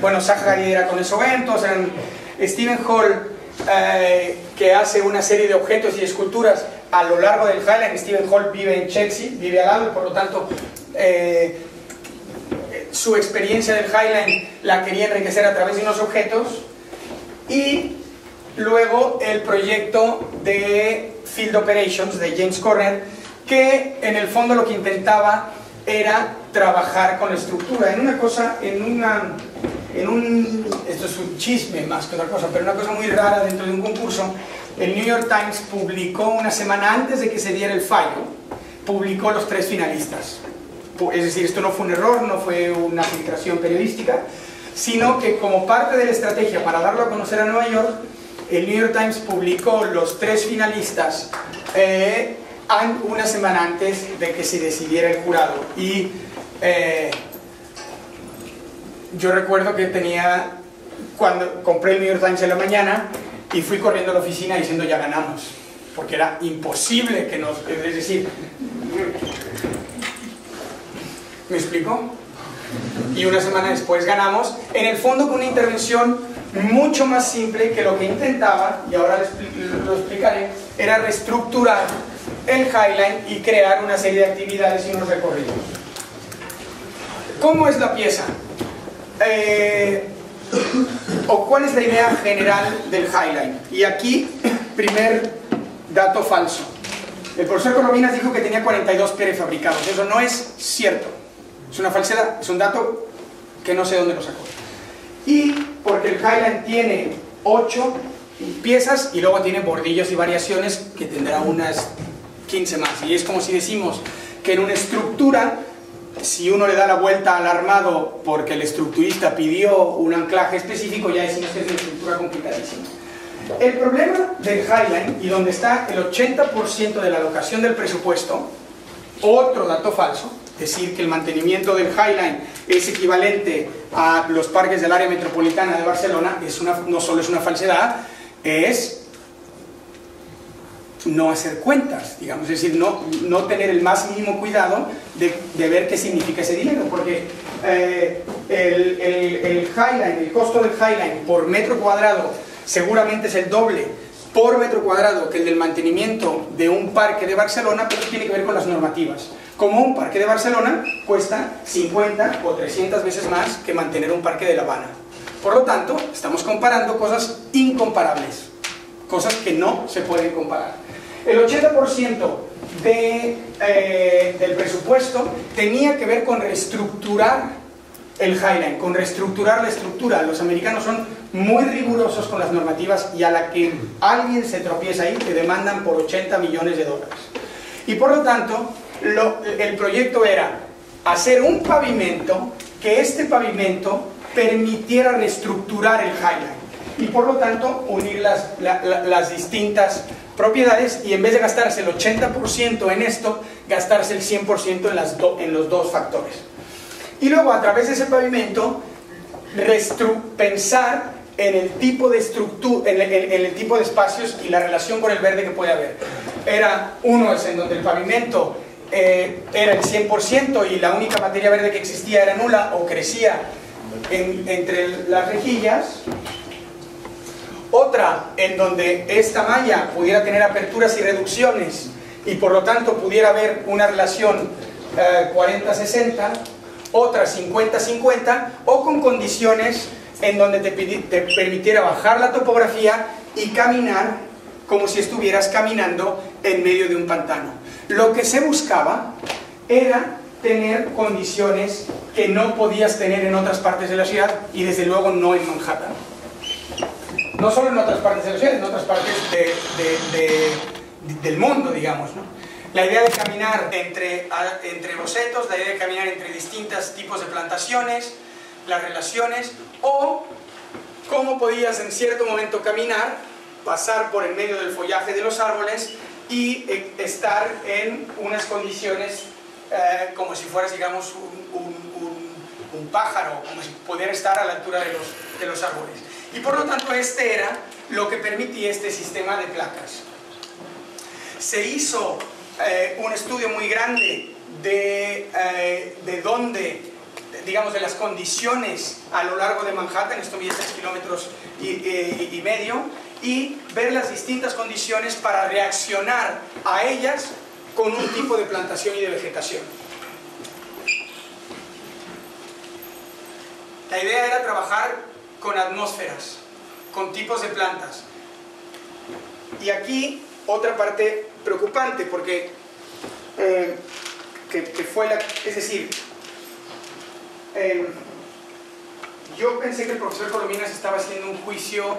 Bueno, Zaha Hadid era con esos eventos. Stephen Hall, que hace una serie de objetos y esculturas a lo largo del High Line. Stephen Hall vive en Chelsea, vive al lado, y por lo tanto su experiencia del High Line la quería enriquecer a través de unos objetos. Y luego el proyecto de Field Operations de James Corner, que en el fondo lo que intentaba era trabajar con la estructura esto es un chisme más que otra cosa, pero una cosa muy rara dentro de un concurso. El New York Times publicó una semana antes de que se diera el fallo, publicó los 3 finalistas. Es decir, esto no fue un error, no fue una filtración periodística, sino que como parte de la estrategia para darlo a conocer a Nueva York, el New York Times publicó los 3 finalistas una semana antes de que se decidiera el jurado. Y yo recuerdo que cuando compré el New York Times en la mañana y fui corriendo a la oficina diciendo ya ganamos, porque era imposible que es decir, ¿me explico? Y una semana después ganamos, en el fondo con una intervención mucho más simple, que lo que intentaba, y ahora lo explicaré, era reestructurar el High Line y crear una serie de actividades y unos recorridos. ¿Cómo es la pieza? ¿O cuál es la idea general del High Line? Y aquí, primer dato falso. El profesor Corominas dijo que tenía 42 prefabricados. Eso no es cierto. Es una falsedad. Es un dato que no sé dónde lo sacó. Y porque el High Line tiene 8 piezas y luego tiene bordillos y variaciones que tendrá unas 15 más. Y es como si decimos que en una estructura, si uno le da la vuelta al armado porque el estructurista pidió un anclaje específico, ya decimos que es una estructura complicadísima. El problema del High Line, y donde está el 80% de la alocación del presupuesto, otro dato falso, decir que el mantenimiento del High Line es equivalente a los parques del área metropolitana de Barcelona, no solo es una falsedad, es no hacer cuentas, digamos, es decir, no tener el más mínimo cuidado de ver qué significa ese dinero, porque el High Line, el costo del High Line por metro cuadrado seguramente es el doble por metro cuadrado que el del mantenimiento de un parque de Barcelona, pero tiene que ver con las normativas. Como un parque de Barcelona cuesta 50 o 300 veces más que mantener un parque de La Habana. Por lo tanto, estamos comparando cosas incomparables, cosas que no se pueden comparar. El 80% del presupuesto tenía que ver con reestructurar el High Line, con reestructurar la estructura. Los americanos son muy rigurosos con las normativas y a la que alguien se tropieza ahí te demandan por $80 millones. Y por lo tanto, el proyecto era hacer un pavimento, que este pavimento permitiera reestructurar el High Line y por lo tanto unir las distintas propiedades, y en vez de gastarse el 80% en esto, gastarse el 100% en los dos factores. Y luego, a través de ese pavimento, pensar en el tipo de estructura, en el tipo de espacios y la relación con el verde que puede haber. Uno es en donde el pavimento era el 100% y la única materia verde que existía era nula o crecía entre las rejillas. Otra en donde esta malla pudiera tener aperturas y reducciones y por lo tanto pudiera haber una relación 40-60, otras 50-50, o con condiciones en donde te permitiera bajar la topografía y caminar como si estuvieras caminando en medio de un pantano. Lo que se buscaba era tener condiciones que no podías tener en otras partes de la ciudad, y desde luego no en Manhattan. No solo en otras partes de la ciudad, en otras partes del mundo, digamos, ¿no? La idea de caminar entre bocetos, la idea de caminar entre distintos tipos de plantaciones, las relaciones, o cómo podías en cierto momento caminar, pasar por el medio del follaje de los árboles y estar en unas condiciones como si fueras, digamos, un pájaro, como si pudiera estar a la altura de los árboles. Y por lo tanto este era lo que permitía este sistema de placas. Se hizo un estudio muy grande de dónde, digamos, de las condiciones a lo largo de Manhattan, esto mide 6 kilómetros y medio, y ver las distintas condiciones para reaccionar a ellas con un tipo de plantación y de vegetación. La idea era trabajar con atmósferas, con tipos de plantas. Y aquí otra parte preocupante, porque es decir, yo pensé que el profesor Colominas estaba haciendo un juicio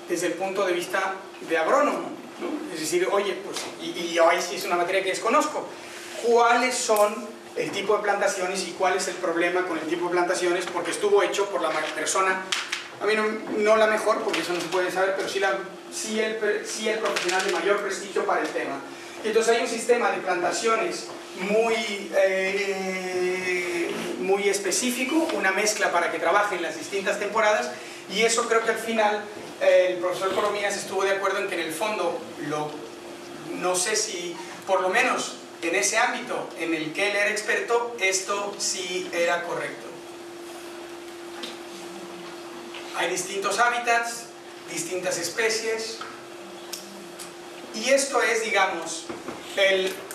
desde el punto de vista de agrónomo, ¿no? Es decir, oye, pues, y yo ahí sí es una materia que desconozco, ¿cuáles son el tipo de plantaciones y cuál es el problema con el tipo de plantaciones? Porque estuvo hecho por la persona, a mí no la mejor, porque eso no se puede saber, pero sí el profesional de mayor prestigio para el tema. Y entonces hay un sistema de plantaciones muy específico, una mezcla para que trabaje en las distintas temporadas, y eso creo que al final el profesor Colominas estuvo de acuerdo en que en el fondo, no sé si por lo menos en ese ámbito en el que él era experto, esto sí era correcto. Hay distintos hábitats, distintas especies, y esto es, digamos,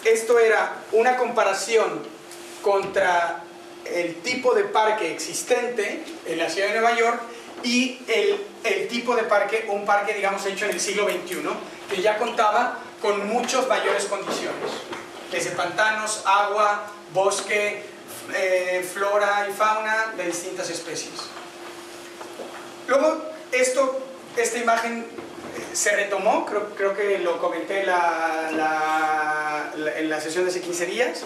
esto era una comparación contra el tipo de parque existente en la ciudad de Nueva York y el tipo de parque, un parque, digamos, hecho en el siglo XXI, que ya contaba con muchas mayores condiciones, desde pantanos, agua, bosque, flora y fauna de distintas especies. Luego, esta imagen se retomó, creo que lo comenté en la sesión de hace 15 días,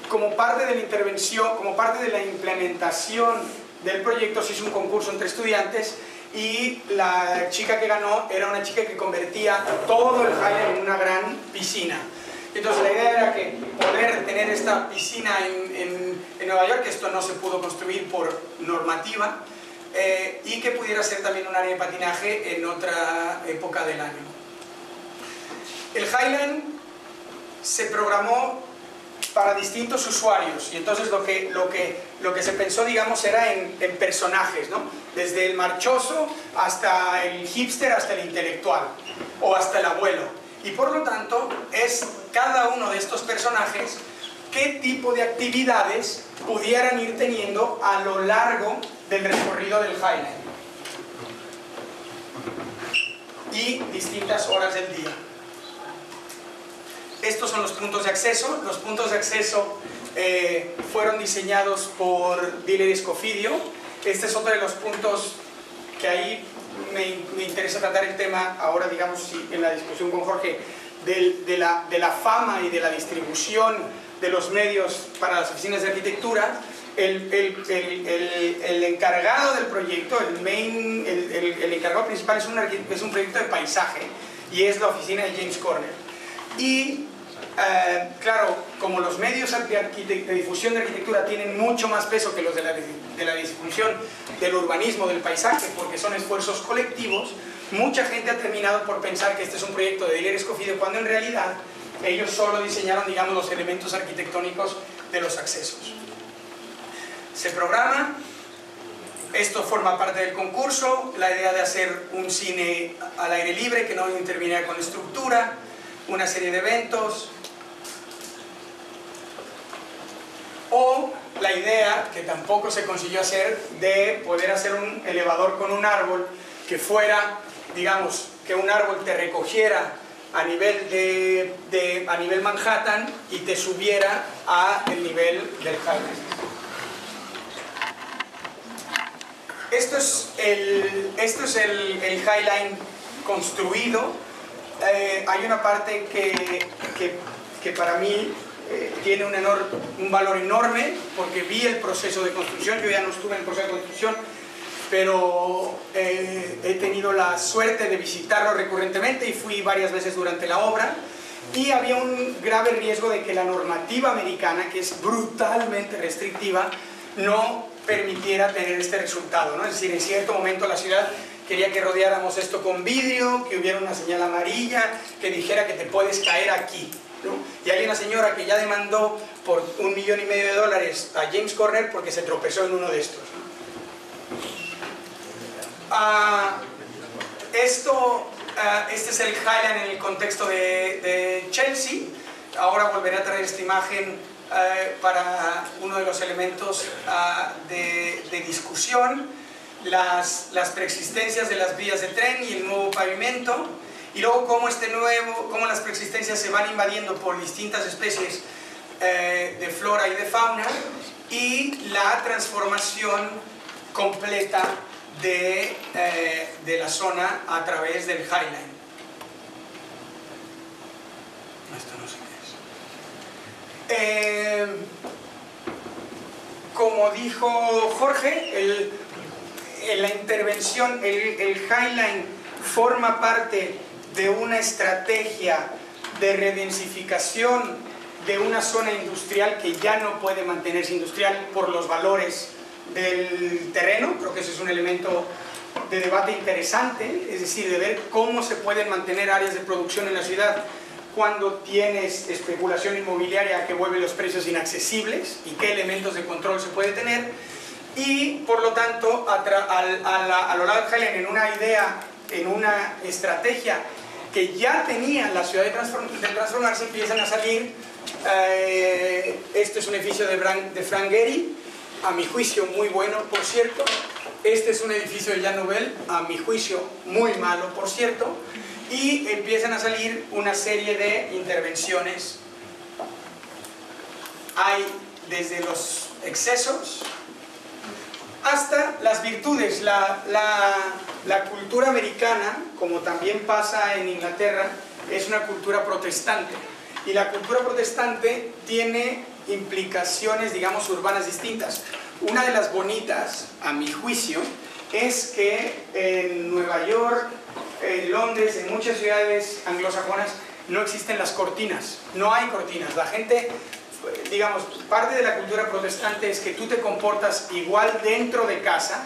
como parte de la intervención, como parte de la implementación del proyecto. Se hizo un concurso entre estudiantes y la chica que ganó era una chica que convertía todo el Highland en una gran piscina. Entonces la idea era que poder tener esta piscina en Nueva York, que esto no se pudo construir por normativa, y que pudiera ser también un área de patinaje en otra época del año. El Highland se programó para distintos usuarios, y entonces lo que se pensó, digamos, era en personajes, ¿no? Desde el marchoso hasta el hipster, hasta el intelectual o hasta el abuelo, y por lo tanto es cada uno de estos personajes qué tipo de actividades pudieran ir teniendo a lo largo del recorrido del Highland y distintas horas del día. Estos son los puntos de acceso. Los puntos de acceso fueron diseñados por Diller y Scofidio. Este es otro de los puntos que ahí me interesa tratar el tema ahora, digamos, en la discusión con Jorge, de la fama y de la distribución de los medios para las oficinas de arquitectura. El encargado del proyecto, el encargado principal es un proyecto de paisaje, y es la oficina de James Corner. Y claro, como los medios de difusión de arquitectura tienen mucho más peso que los de la difusión del urbanismo, del paisaje, porque son esfuerzos colectivos, mucha gente ha terminado por pensar que este es un proyecto de Diller y Scofidio, cuando en realidad ellos solo diseñaron, digamos, los elementos arquitectónicos de los accesos. Se programa, esto forma parte del concurso, la idea de hacer un cine al aire libre que no interviniera con estructura, una serie de eventos. o la idea, que tampoco se consiguió hacer, de poder hacer un elevador con un árbol que fuera, digamos, que un árbol te recogiera a nivel a nivel Manhattan y te subiera a el nivel del Highline. Esto es el Highline construido. Hay una parte que para mí tiene un valor enorme, porque vi el proceso de construcción. Yo ya no estuve en el proceso de construcción, pero he tenido la suerte de visitarlo recurrentemente y fui varias veces durante la obra, y había un grave riesgo de que la normativa americana, que es brutalmente restrictiva, no permitiera tener este resultado, ¿no? Es decir, en cierto momento la ciudad quería que rodeáramos esto con vidrio, que hubiera una señal amarilla que dijera que te puedes caer aquí, ¿no? Y hay una señora que ya demandó por $1,5 millones a James Corner porque se tropezó en uno de estos, ¿no? Este es el Highline en el contexto de Chelsea. Ahora volveré a traer esta imagen para uno de los elementos de discusión, las preexistencias de las vías de tren y el nuevo pavimento, y luego cómo las preexistencias se van invadiendo por distintas especies de flora y de fauna, y la transformación completa de la zona a través del Highline. Esto no sé qué es. Como dijo Jorge, en la intervención, el Highline forma parte de una estrategia de redensificación de una zona industrial que ya no puede mantenerse industrial por los valores del terreno. Creo que ese es un elemento de debate interesante, es decir, de ver cómo se pueden mantener áreas de producción en la ciudad cuando tienes especulación inmobiliaria que vuelve los precios inaccesibles, y qué elementos de control se puede tener. Y por lo tanto, a lo largo del Highline, en una idea, en una estrategia que ya tenía la ciudad de transformarse, empiezan a salir. Este es un edificio de Frank Gehry, a mi juicio muy bueno, por cierto. Este es un edificio de Jean Nouvel, a mi juicio muy malo, por cierto. Y empiezan a salir una serie de intervenciones. Hay desde los excesos hasta las virtudes. La cultura americana, como también pasa en Inglaterra, es una cultura protestante. Y la cultura protestante tiene implicaciones, digamos, urbanas distintas. Una de las bonitas, a mi juicio, es que en Nueva York, en Londres, en muchas ciudades anglosajonas, no existen las cortinas. No hay cortinas. La gente, digamos, parte de la cultura protestante es que tú te comportas igual dentro de casa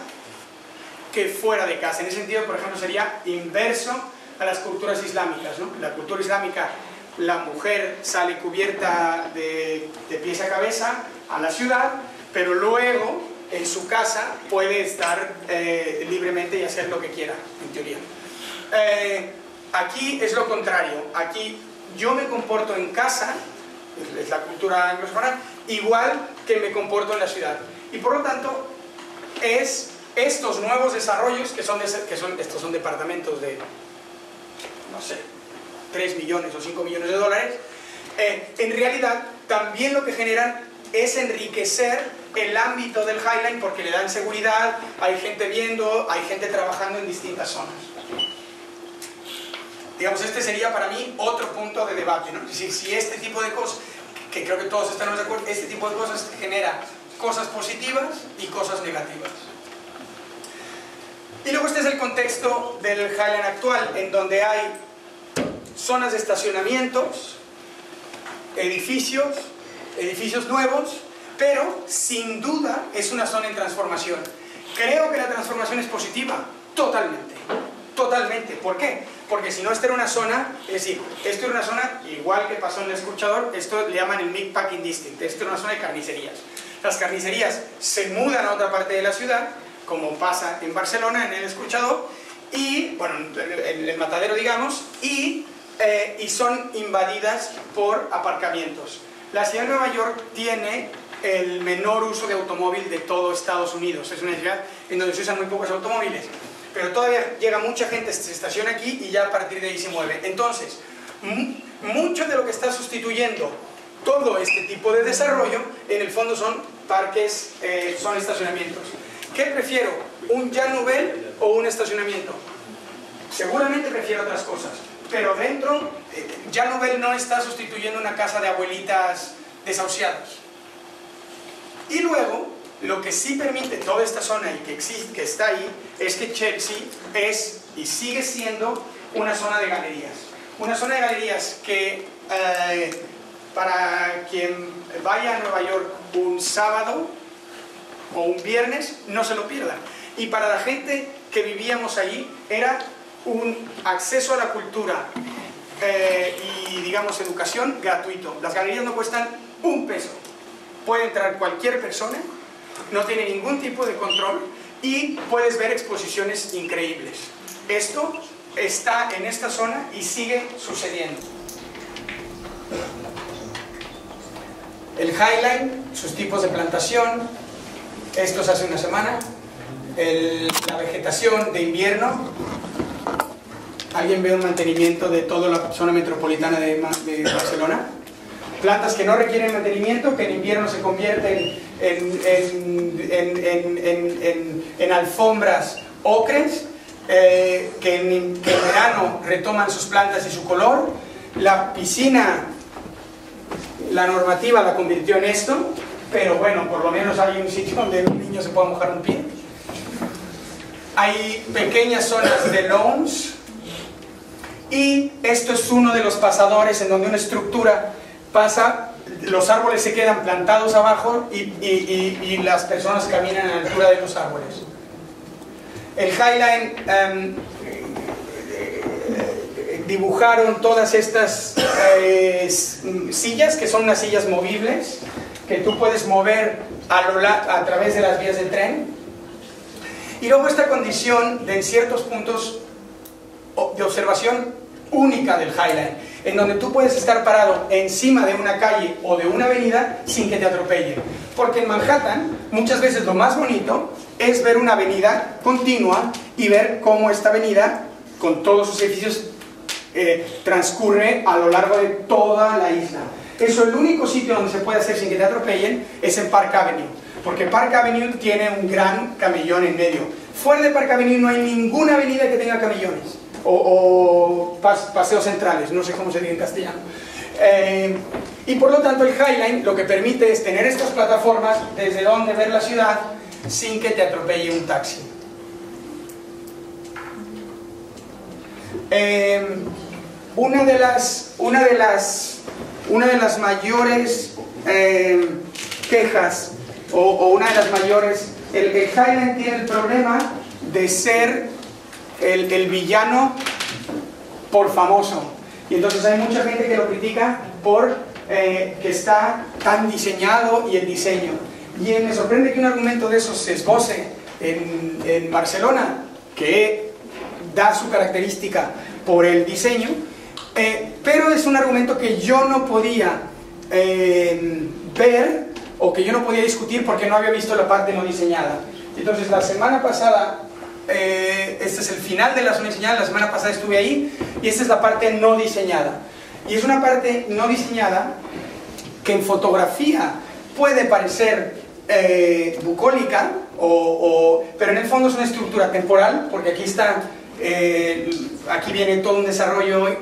que fuera de casa. En ese sentido, por ejemplo, sería inverso a las culturas islámicas, ¿no? La cultura islámica, la mujer sale cubierta de pies a cabeza a la ciudad, pero luego en su casa puede estar libremente y hacer lo que quiera, en teoría. Aquí es lo contrario. Aquí yo me comporto en casa, es la cultura anglosajona, igual que me comporto en la ciudad. Y por lo tanto, estos nuevos desarrollos, estos son departamentos de, no sé, 3 millones o 5 millones de dólares, en realidad también lo que generan es enriquecer el ámbito del Highline, porque le dan seguridad, hay gente viendo, hay gente trabajando en distintas zonas. Digamos, este sería para mí otro punto de debate, ¿no? Es decir, si este tipo de cosas, que creo que todos estamos de acuerdo, este tipo de cosas genera cosas positivas y cosas negativas. Y luego este es el contexto del Highline actual, en donde hay zonas de estacionamientos, edificios nuevos, pero sin duda es una zona en transformación. Creo que la transformación es positiva, totalmente. Totalmente. ¿Por qué? Porque si no, esta era una zona, es decir, esto era una zona, igual que pasó en el escuchador, esto le llaman el Meatpacking District, esto era una zona de carnicerías. Las carnicerías se mudan a otra parte de la ciudad, como pasa en Barcelona, en el escuchador, y, bueno, en el matadero, digamos, y son invadidas por aparcamientos. La ciudad de Nueva York tiene el menor uso de automóvil de todo Estados Unidos. Es una ciudad en donde se usan muy pocos automóviles, pero todavía llega mucha gente, se estaciona aquí y ya a partir de ahí se mueve. Entonces, mucho de lo que está sustituyendo todo este tipo de desarrollo, en el fondo son parques, son estacionamientos. ¿Qué prefiero? ¿Un Jean Nouvel o un estacionamiento? Seguramente prefiero otras cosas, pero dentro, Jean Nouvel no está sustituyendo una casa de abuelitas desahuciadas. Y luego, lo que sí permite toda esta zona y que existe, que está ahí, es que Chelsea es y sigue siendo una zona de galerías. Una zona de galerías que para quien vaya a Nueva York un sábado o un viernes, no se lo pierdan. Y para la gente que vivíamos allí, era un acceso a la cultura y, digamos, educación gratuito. Las galerías no cuestan un peso. Puede entrar cualquier persona, no tiene ningún tipo de control y puedes ver exposiciones increíbles. Esto está en esta zona y sigue sucediendo. El Highline, sus tipos de plantación, estos hace una semana. La vegetación de invierno. ¿Alguien ve un mantenimiento de toda la zona metropolitana de Barcelona? Plantas que no requieren mantenimiento, que en invierno se convierten en alfombras ocres, que en verano retoman sus plantas y su color. La piscina, la normativa la convirtió en esto, pero bueno, por lo menos hay un sitio donde un niño se pueda mojar un pie. Hay pequeñas zonas de lawns, y esto es uno de los pasadores en donde una estructura pasa, los árboles se quedan plantados abajo y las personas caminan a la altura de los árboles. El Highline dibujaron todas estas sillas, que son unas sillas movibles, que tú puedes mover a través de las vías del tren. Y luego esta condición de en ciertos puntos de observación única del Highline, en donde tú puedes estar parado encima de una calle o de una avenida sin que te atropellen. Porque en Manhattan muchas veces lo más bonito es ver una avenida continua y ver cómo esta avenida, con todos sus edificios, transcurre a lo largo de toda la isla. Eso, el único sitio donde se puede hacer sin que te atropellen es en Park Avenue, porque Park Avenue tiene un gran camellón en medio. Fuera de Park Avenue no hay ninguna avenida que tenga camellones o paseos centrales, no sé cómo se dice en castellano. Y por lo tanto el Highline lo que permite es tener estas plataformas desde donde ver la ciudad sin que te atropelle un taxi. Una de las mayores quejas o una de las mayores, el Highline tiene el problema de ser el villano por famoso, y entonces hay mucha gente que lo critica por que está tan diseñado y el diseño. Y me sorprende que un argumento de esos se esboce en Barcelona, que da su característica por el diseño, pero es un argumento que yo no podía ver o que yo no podía discutir porque no había visto la parte no diseñada. Entonces la semana pasada, este es el final de la zona diseñada, la semana pasada estuve ahí y esta es la parte no diseñada. Y es una parte no diseñada que en fotografía puede parecer bucólica, pero en el fondo es una estructura temporal, porque aquí está, aquí viene todo un desarrollo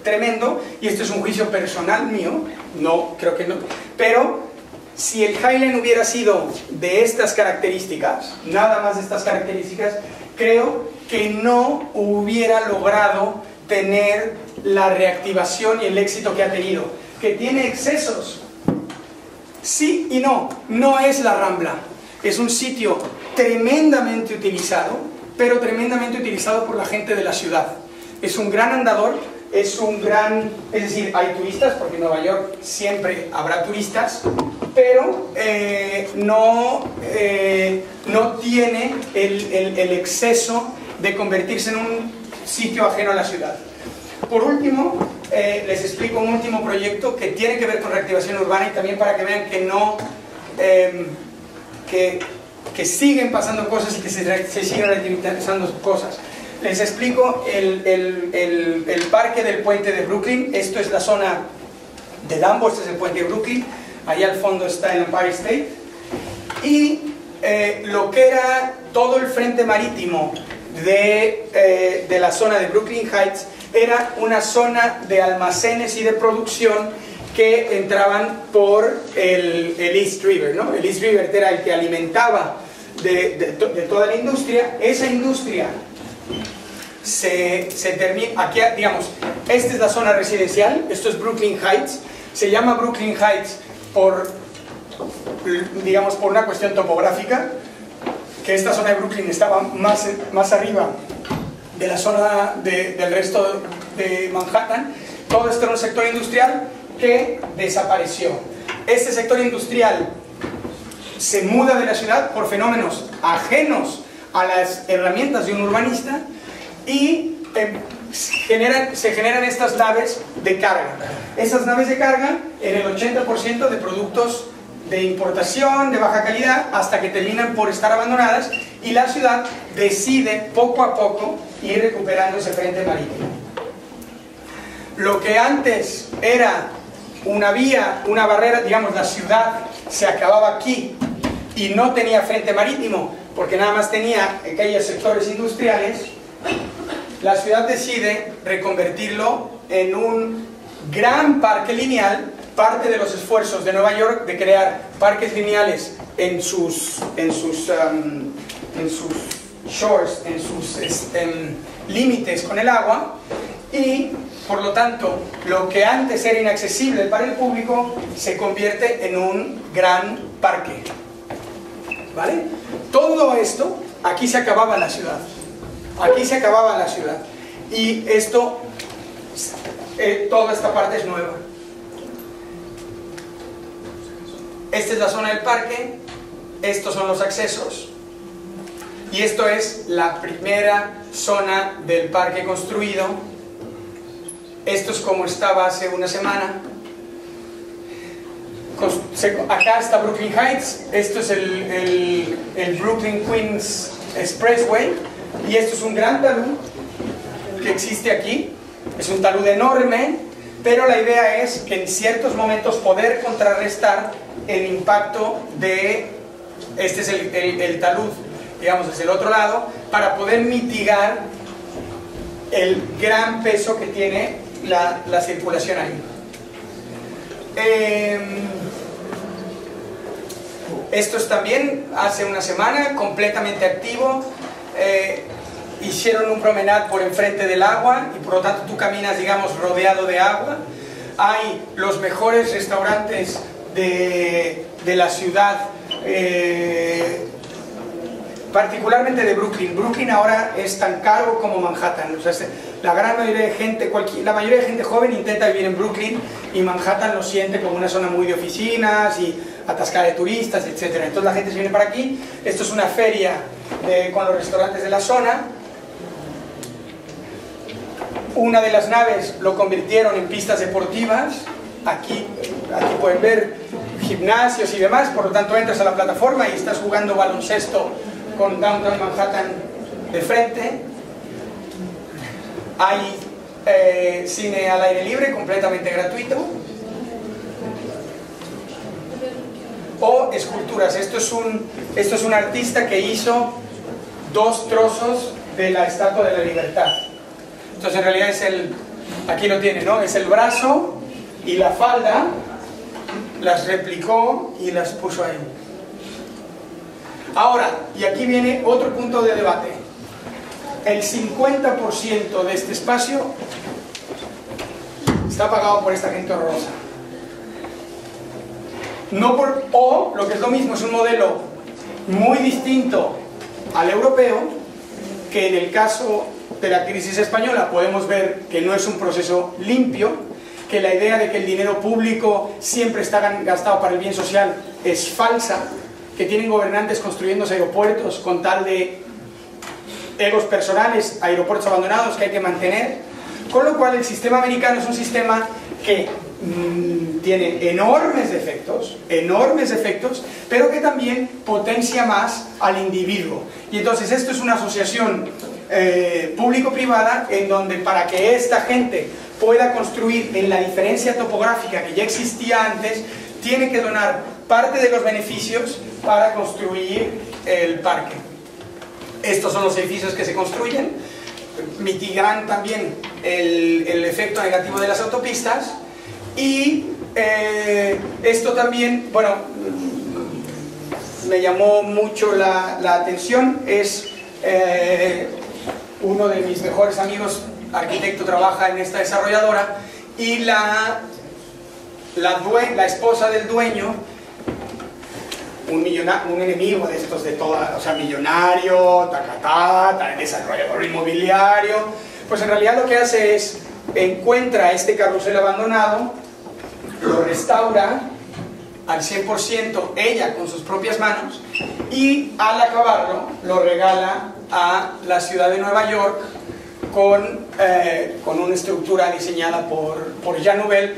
tremendo, y esto es un juicio personal mío, no, creo que no, pero si el Highline hubiera sido de estas características, nada más de estas características, creo que no hubiera logrado tener la reactivación y el éxito que ha tenido. Que tiene excesos, sí y no. No es la Rambla, es un sitio tremendamente utilizado, pero tremendamente utilizado por la gente de la ciudad. Es un gran andador, es decir, hay turistas, porque en Nueva York siempre habrá turistas, pero no tiene el exceso de convertirse en un sitio ajeno a la ciudad. Por último, les explico un último proyecto que tiene que ver con reactivación urbana, y también para que vean que no que siguen pasando cosas y que se siguen revitalizando cosas. Les explico el parque del puente de Brooklyn. Esto es la zona de Lambo, este es el puente de Brooklyn. Allá al fondo está el Empire State. Y lo que era todo el frente marítimo de la zona de Brooklyn Heights era una zona de almacenes y de producción que entraban por el East River, ¿no? El East River era el que alimentaba de toda la industria. Esa industria se termina, aquí digamos, esta es la zona residencial, esto es Brooklyn Heights, se llama Brooklyn Heights por una cuestión topográfica, que esta zona de Brooklyn estaba más arriba de la zona del resto de Manhattan. Todo esto era un sector industrial que desapareció. Este sector industrial se muda de la ciudad por fenómenos ajenos a las herramientas de un urbanista y se generan estas naves de carga. Esas naves de carga en el 80% de productos de importación de baja calidad, hasta que terminan por estar abandonadas y la ciudad decide poco a poco ir recuperando ese frente marítimo. Lo que antes era una vía, una barrera, digamos, la ciudad se acababa aquí y no tenía frente marítimo porque nada más tenía aquellos sectores industriales. La ciudad decide reconvertirlo en un gran parque lineal, parte de los esfuerzos de Nueva York de crear parques lineales en sus shores, en sus límites con el agua, y por lo tanto lo que antes era inaccesible para el público se convierte en un gran parque. ¿Vale? Todo esto, aquí se acababa la ciudad. Aquí se acababa la ciudad. Y esto, toda esta parte es nueva. Esta es la zona del parque, estos son los accesos. Y esto es la primera zona del parque construido. Esto es como estaba hace una semana. Acá está Brooklyn Heights, esto es el Brooklyn Queens Expressway, y esto es un gran talud que existe aquí. Es un talud enorme, pero la idea es que en ciertos momentos poder contrarrestar el impacto de, este es el talud, digamos, desde el otro lado, para poder mitigar el gran peso que tiene la circulación ahí. Esto es también hace una semana, completamente activo. Hicieron un promenade por enfrente del agua y por lo tanto tú caminas, digamos, rodeado de agua. Hay los mejores restaurantes de la ciudad, particularmente de Brooklyn. Brooklyn ahora es tan caro como Manhattan. O sea, la mayoría de gente joven intenta vivir en Brooklyn, y Manhattan lo siente como una zona muy de oficinas y atascada de turistas, etc. Entonces la gente se viene para aquí. Esto es una feria con los restaurantes de la zona. Una de las naves lo convirtieron en pistas deportivas. Aquí pueden ver gimnasios y demás. Por lo tanto entras a la plataforma y estás jugando baloncesto con Downtown Manhattan de frente. Hay cine al aire libre completamente gratuito, o esculturas. Esto es un artista que hizo 2 trozos de la Estatua de la Libertad. Entonces en realidad aquí lo tiene, ¿no? Es el brazo y la falda, las replicó y las puso ahí. Ahora, y aquí viene otro punto de debate. El 50% de este espacio está pagado por esta gente horrorosa. O, lo que es lo mismo, es un modelo muy distinto al europeo, que en el caso de la crisis española podemos ver que no es un proceso limpio, que la idea de que el dinero público siempre está gastado para el bien social es falsa, que tienen gobernantes construyendo aeropuertos con tal de egos personales, aeropuertos abandonados que hay que mantener, con lo cual el sistema americano es un sistema que tiene enormes defectos, pero que también potencia más al individuo. Y entonces esto es una asociación público-privada en donde, para que esta gente pueda construir en la diferencia topográfica que ya existía antes, tiene que donar parte de los beneficios para construir el parque. Estos son los edificios que se construyen, mitigarán también el efecto negativo de las autopistas. Y esto también, bueno, me llamó mucho la atención. Es uno de mis mejores amigos, arquitecto, trabaja en esta desarrolladora, y la esposa del dueño, un enemigo de estos de toda, o sea, millonario, desarrollador inmobiliario, pues en realidad lo que hace es encuentra este carrusel abandonado, lo restaura al 100% ella con sus propias manos, y al acabarlo lo regala a la ciudad de Nueva York con una estructura diseñada por Jean Nouvel,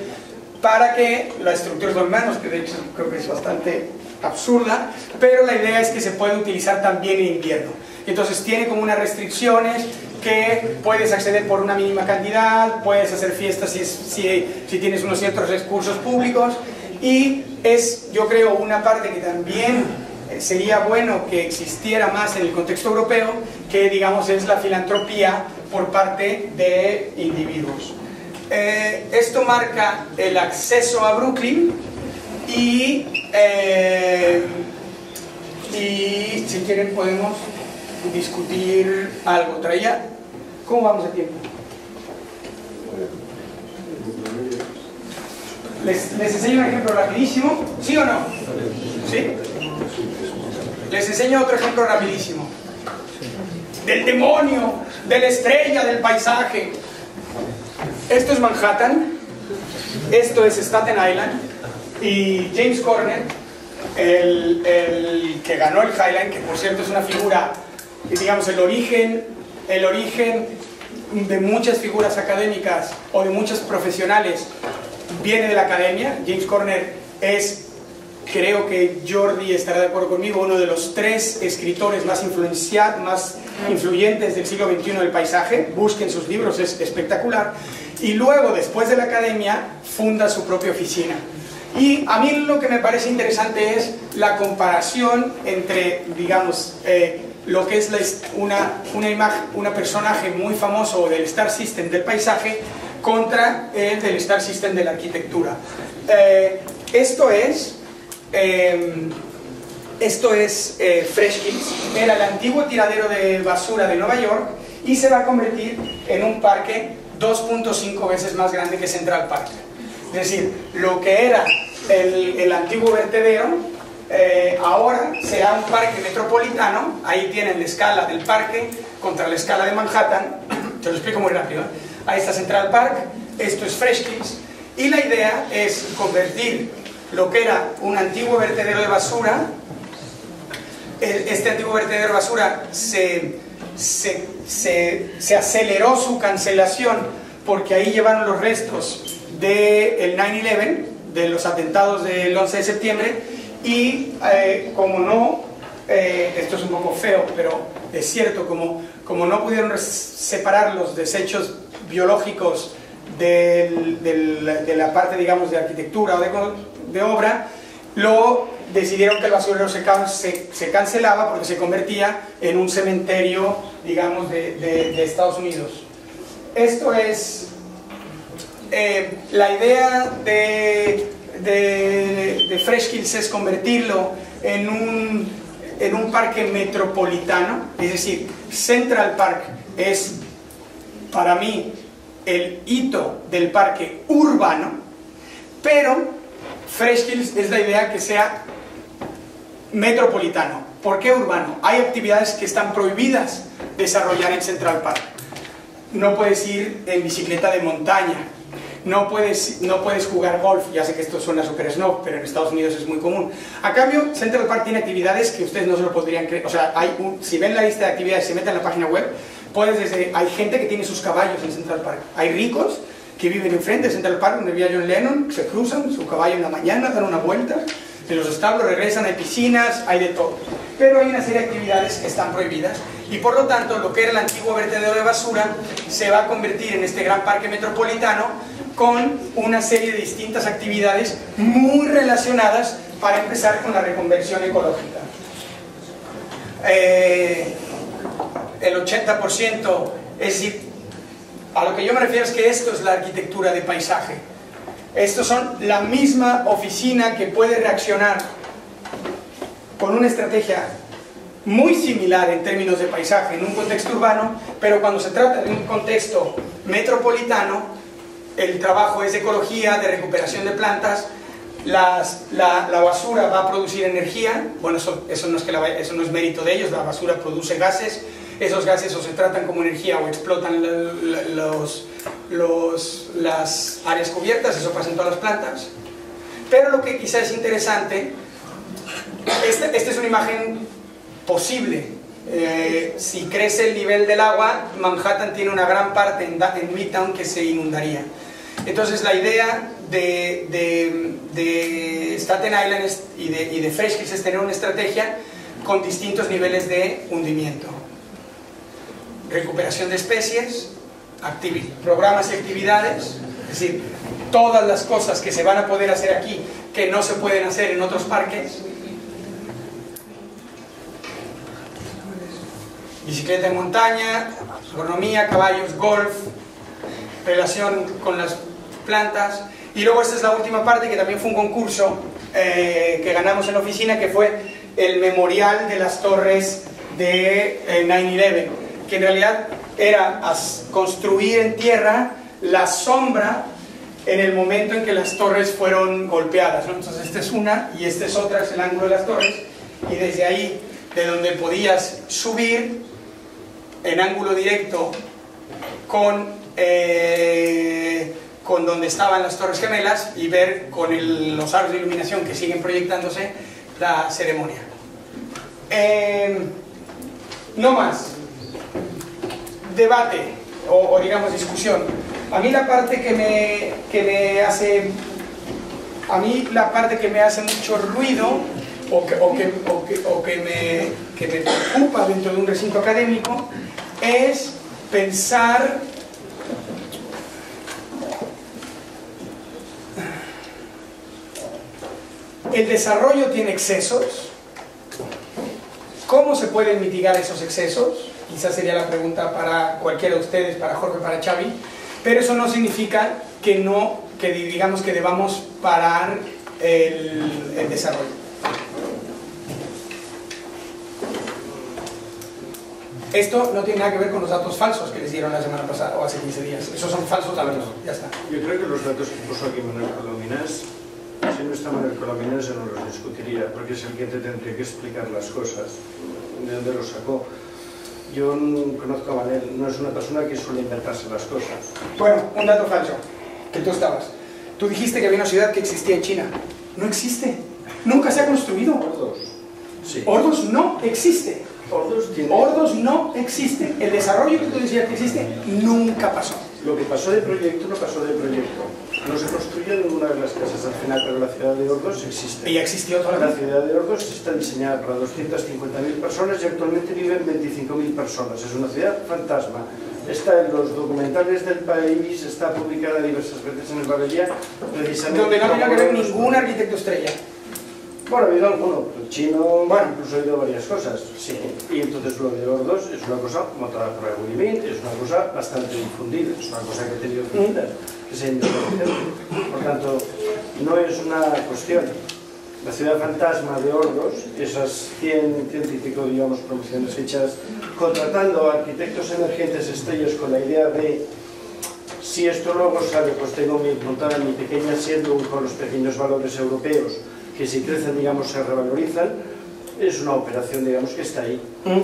para que la estructura es de manos, que de hecho creo que es bastante absurda, pero la idea es que se puede utilizar también en invierno. Entonces tiene como unas restricciones, que puedes acceder por una mínima cantidad, puedes hacer fiestas si tienes unos ciertos recursos públicos, y es, yo creo, una parte que también sería bueno que existiera más en el contexto europeo, que digamos es la filantropía por parte de individuos. Esto marca el acceso a Brooklyn, y si quieren podemos discutir algo. ¿Cómo vamos de tiempo? ¿Les enseño un ejemplo rapidísimo? ¿Sí o no? ¿Sí? Les enseño otro ejemplo rapidísimo. Del demonio, de la estrella, del paisaje. Esto es Manhattan, esto es Staten Island, y James Corner, el que ganó el Highline, que por cierto es una figura, digamos, el origen de muchas figuras académicas o de muchos profesionales viene de la academia. James Corner es, creo que Jordi estará de acuerdo conmigo, uno de los 3 escritores más influyentes del siglo XXI del paisaje. Busquen sus libros, es espectacular. Y luego, después de la academia, funda su propia oficina. Y a mí lo que me parece interesante es la comparación entre, digamos, lo que es un personaje muy famoso del Star System del paisaje contra el del Star System de la arquitectura. Esto es Fresh Kills, era el antiguo tiradero de basura de Nueva York, y se va a convertir en un parque 2.5 veces más grande que Central Park. Es decir, lo que era el antiguo vertedero, ahora será un parque metropolitano. Ahí tienen la escala del parque contra la escala de Manhattan. Te lo explico muy rápido. Ahí está Central Park, esto es Fresh Kills, y la idea es convertir lo que era un antiguo vertedero de basura. Este antiguo vertedero de basura se aceleró su cancelación porque ahí llevaron los restos del 9/11, de los atentados del 11 de septiembre, y como no, esto es un poco feo, pero es cierto, como no pudieron separar los desechos biológicos de la parte, digamos, de arquitectura o de obra, decidieron que el basurero se cancelaba porque se convertía en un cementerio, digamos, de Estados Unidos. Esto es la idea de Fresh Kills, es convertirlo en un parque metropolitano. Es decir, Central Park es para mí el hito del parque urbano, pero Fresh Kills es la idea que sea metropolitano. ¿Por qué urbano? Hay actividades que están prohibidas desarrollar en Central Park. No puedes ir en bicicleta de montaña, no puedes jugar golf. Ya sé que esto suena super snob, pero en Estados Unidos es muy común. A cambio, Central Park tiene actividades que ustedes no se lo podrían creer. O sea, si ven la lista de actividades y se meten en la página web, hay gente que tiene sus caballos en Central Park. Hay ricos que viven enfrente de Central Park, donde vivía John Lennon, se cruzan su caballo en la mañana, dan una vuelta, de los establos regresan, hay piscinas, hay de todo. Pero hay una serie de actividades que están prohibidas y por lo tanto lo que era el antiguo vertedero de basura se va a convertir en este gran parque metropolitano con una serie de distintas actividades muy relacionadas para empezar con la reconversión ecológica. El 80%, es decir, a lo que yo me refiero es que esto es la arquitectura de paisaje. Estos son la misma oficina que puede reaccionar con una estrategia muy similar en términos de paisaje en un contexto urbano, pero cuando se trata de un contexto metropolitano, el trabajo es de ecología, de recuperación de plantas, la basura va a producir energía, bueno, eso no es mérito de ellos, la basura produce gases, esos gases o se tratan como energía o explotan las áreas cubiertas, eso pasa en todas las plantas. Pero lo que quizá es interesante, esta es una imagen posible. Si crece el nivel del agua, Manhattan tiene una gran parte en Midtown que se inundaría. Entonces la idea de Staten Island y de Fresh Hills es tener una estrategia con distintos niveles de hundimiento. Recuperación de especies, programas y actividades, es decir, todas las cosas que se van a poder hacer aquí que no se pueden hacer en otros parques. Bicicleta en montaña, agronomía, caballos, golf, relación con las plantas. Y luego esta es la última parte, que también fue un concurso que ganamos en la oficina, que fue el memorial de las torres de 9/11, que en realidad era construir en tierra la sombra en el momento en que las torres fueron golpeadas, ¿no? Entonces esta es una y esta es otra, es el ángulo de las torres, y desde ahí, de donde podías subir en ángulo directo con donde estaban las Torres Gemelas y ver con los aros de iluminación que siguen proyectándose la ceremonia. No más. Debate o digamos discusión. A mí la parte que me hace mucho ruido o que me preocupa dentro de un recinto académico es pensar el desarrollo tiene excesos. ¿Cómo se pueden mitigar esos excesos? Quizás sería la pregunta para cualquiera de ustedes, para Jorge, para Xavi, pero eso no significa que digamos que debamos parar el desarrollo. Esto no tiene nada que ver con los datos falsos que les dieron la semana pasada o hace 15 días. Esos son falsos datos, ya está. Yo creo que los datos que puso aquí Manuel Colomines, si no está Manuel Colomines, yo no los discutiría, porque es el que te tendría que explicar las cosas, de dónde los sacó. Yo conozco a Manuel, no es una persona que suele inventarse las cosas. Bueno, un dato falso, que tú estabas. Tú dijiste que había una ciudad que existía en China. No existe. Nunca se ha construido. Ordos. Sí. Ordos no existe. Ordos no existe. El desarrollo que tú decías que existe nunca pasó. Lo que pasó de proyecto no pasó de proyecto. No se construyó ninguna de las casas al final, pero la ciudad de Ordos existe. ¿Y existió toda la vida? La ciudad de Ordos está diseñada para 250.000 personas y actualmente viven 25.000 personas. Es una ciudad fantasma. Está en los documentales del país, está publicada diversas veces en el Babelía, precisamente... Donde no tenía que ver ningún arquitecto estrella. Bueno, ha habido alguno, el chino, bueno, incluso ha habido varias cosas, sí. Y entonces lo de Ordos es una cosa montada por el Willy, es una cosa bastante difundida, es una cosa que ha tenido que ser independiente. Por tanto, no es una cuestión. La ciudad fantasma de Ordos, esas 100 y pico, digamos, promociones hechas, contratando a arquitectos emergentes estrellas con la idea de si esto luego sale, pues tengo mi montada mi pequeña siendo con los pequeños valores europeos, que si crecen, digamos, se revalorizan, es una operación, digamos, que está ahí.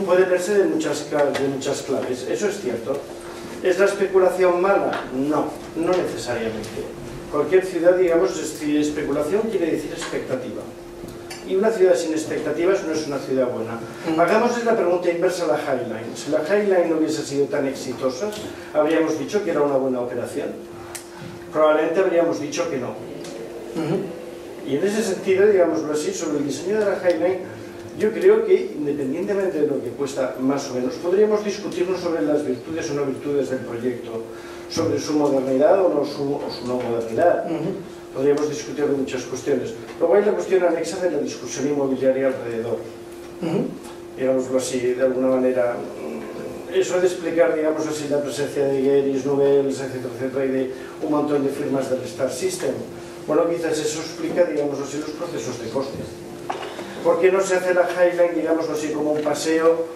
Puede verse de muchas claves, eso es cierto. ¿Es la especulación mala? No, no necesariamente. Cualquier ciudad, digamos, especulación quiere decir expectativa. Y una ciudad sin expectativas no es una ciudad buena. Hagámosles la pregunta inversa a la High Line. Si la High Line no hubiese sido tan exitosa, habríamos dicho que era una buena operación. probablemente habríamos dicho que no. Y en ese sentido, digámoslo así, sobre el diseño de la Highline, yo creo que, independientemente de lo que cuesta más o menos, podríamos discutirnos sobre las virtudes o no virtudes del proyecto, sobre su modernidad o su no modernidad. Podríamos discutir de muchas cuestiones. Luego hay la cuestión anexa de la discusión inmobiliaria alrededor. Digámoslo así, de alguna manera. Eso de explicar, digamos así, la presencia de Gettys, Nouvelles, etcétera, y de un montón de firmas del Star System. Bueno, quizás eso explica, digamos así, los procesos de coste. ¿Por qué no se hace la Highline, digamos así, como un paseo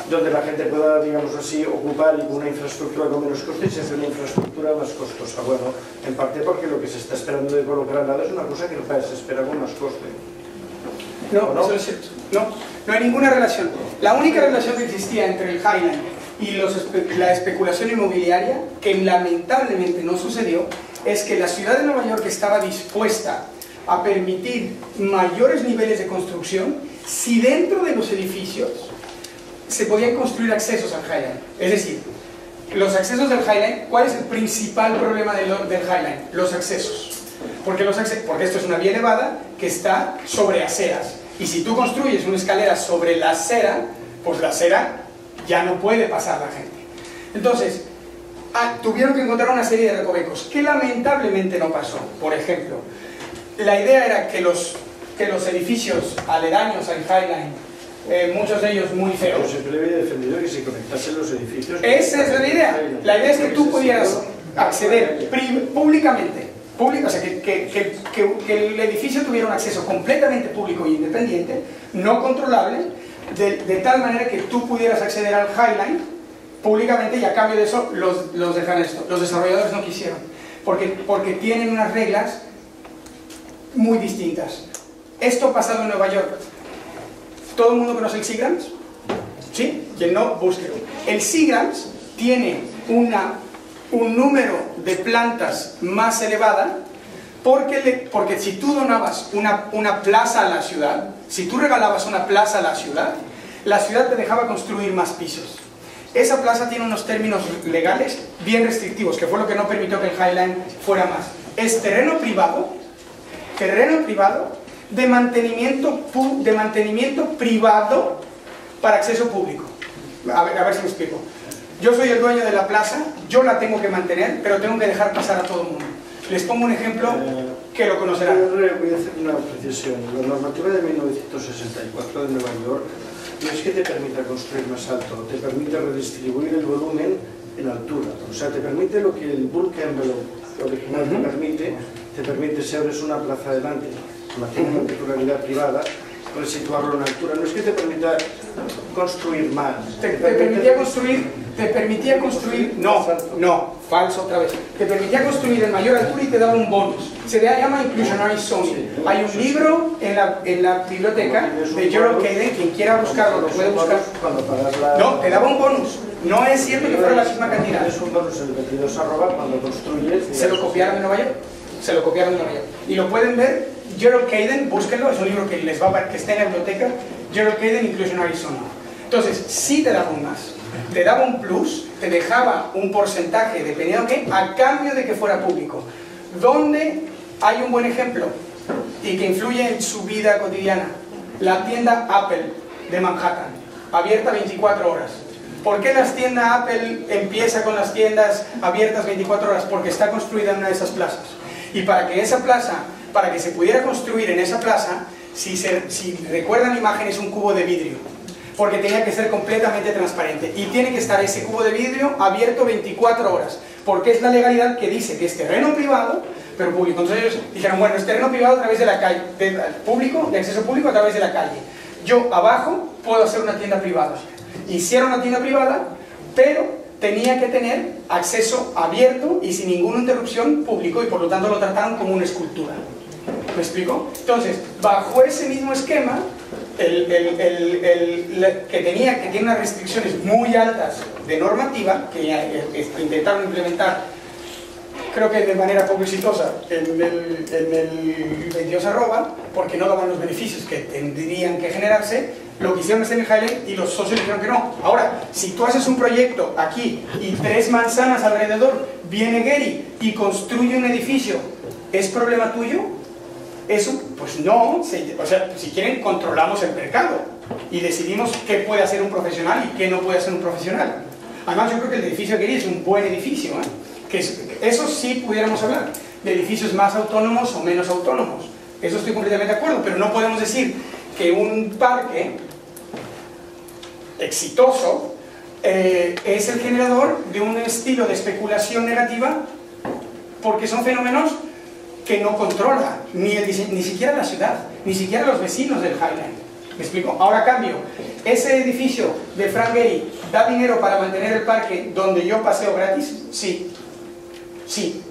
donde la gente pueda, digamos así, ocupar una infraestructura con menos coste y se hace una infraestructura más costosa? Bueno, en parte porque lo que se está esperando de colocar al lado es una cosa que se espera con más coste. No, eso es cierto. No hay ninguna relación. La única relación que existía entre el Highline y la especulación inmobiliaria, que lamentablemente no sucedió, es que la ciudad de Nueva York estaba dispuesta a permitir mayores niveles de construcción si dentro de los edificios se podían construir accesos al Highline. Es decir, los accesos del Highline, ¿cuál es el principal problema del Highline? Los accesos. Porque esto es una vía elevada que está sobre aceras. Y si tú construyes una escalera sobre la acera, pues la acera ya no puede pasar la gente. Entonces, tuvieron que encontrar una serie de recovecos, que lamentablemente no pasó. Por ejemplo, la idea era que los edificios aledaños al Highline, muchos de ellos muy feos. Pero siempre había defendido que se conectasen los edificios. Esa es la idea. La idea es que tú pudieras acceder públicamente. O sea, que el edificio tuviera un acceso completamente público e independiente, no controlable, de tal manera que tú pudieras acceder al Highline públicamente, y a cambio de eso los dejan esto. Los desarrolladores no quisieron, porque tienen unas reglas muy distintas. Esto ha pasado en Nueva York. ¿Todo el mundo conoce el Seagrams? ¿Sí? Quien no, búsquelo. El Seagrams tiene un número de plantas más elevada porque si tú donabas una plaza a la ciudad, si tú regalabas una plaza a la ciudad te dejaba construir más pisos. Esa plaza tiene unos términos legales bien restrictivos, que fue lo que no permitió que el Highline fuera más. Es terreno privado de mantenimiento privado para acceso público. A ver si me explico. Yo soy el dueño de la plaza, yo la tengo que mantener, pero tengo que dejar pasar a todo el mundo. Les pongo un ejemplo que lo conocerán. Voy a hacer una precisión. La normativa de 1964 de Nueva York no es que te permita construir más alto, te permite redistribuir el volumen en altura. O sea, te permite lo que el bulk envelope original te permite si abres una plaza adelante, una titularidad privada, puedes situarlo en altura. No es que te permita construir más. Te permitía construir, no, falso otra vez. Te permitía construir en mayor altura y te daba un bonus. Se llama Inclusionary Zoning. Hay un libro en la biblioteca de Gerald Caden, quien quiera buscarlo lo puede buscar. No, te daba un bonus. No es cierto que fuera la misma cantidad. Es un bonus el 22 cuando construyes. Se lo copiaron de Nueva York. Y lo pueden ver. Gerald Caden, búsquenlo, es un libro que está en la biblioteca. Gerald Caden, Inclusionary Zoning. Entonces, sí te daba un más. Te daba un plus, te dejaba un porcentaje, dependiendo de qué, a cambio de que fuera público. ¿Dónde hay un buen ejemplo y que influye en su vida cotidiana? La tienda Apple de Manhattan, abierta 24 horas. ¿Por qué la tiendas Apple empieza con las tiendas abiertas 24 horas? Porque está construida en una de esas plazas. Y para que se pudiera construir en esa plaza, si recuerdan imagen, es un cubo de vidrio. Porque tenía que ser completamente transparente y tiene que estar ese cubo de vidrio abierto 24 horas, porque es la legalidad que dice que es terreno privado, pero público. Entonces ellos dijeron, bueno, es terreno privado a través de la calle, de acceso público a través de la calle. Yo abajo puedo hacer una tienda privada. Hicieron una tienda privada, pero tenía que tener acceso abierto y sin ninguna interrupción público, y por lo tanto lo trataron como una escultura. ¿Me explico? Entonces, bajo ese mismo esquema, que tiene unas restricciones muy altas de normativa, que intentaron implementar, creo que de manera poco exitosa, en el 22 @, porque no daban los beneficios que tendrían que generarse, lo que hicieron en Highline y los socios dijeron que no. Ahora, si tú haces un proyecto aquí y 3 manzanas alrededor, viene Gary y construye un edificio, ¿es problema tuyo? Eso, pues no, o sea, si quieren controlamos el mercado y decidimos qué puede hacer un profesional y qué no puede hacer un profesional. Además yo creo que el edificio de Gary es un buen edificio, que eso sí pudiéramos hablar, de edificios más autónomos o menos autónomos. Eso estoy completamente de acuerdo, pero no podemos decir que un parque exitoso es el generador de un estilo de especulación negativa, porque son fenómenos que no controla ni siquiera la ciudad, ni siquiera los vecinos del Highline. ¿Me explico? Ahora cambio. ¿Ese edificio de Frank Gehry da dinero para mantener el parque donde yo paseo gratis? Sí. Sí.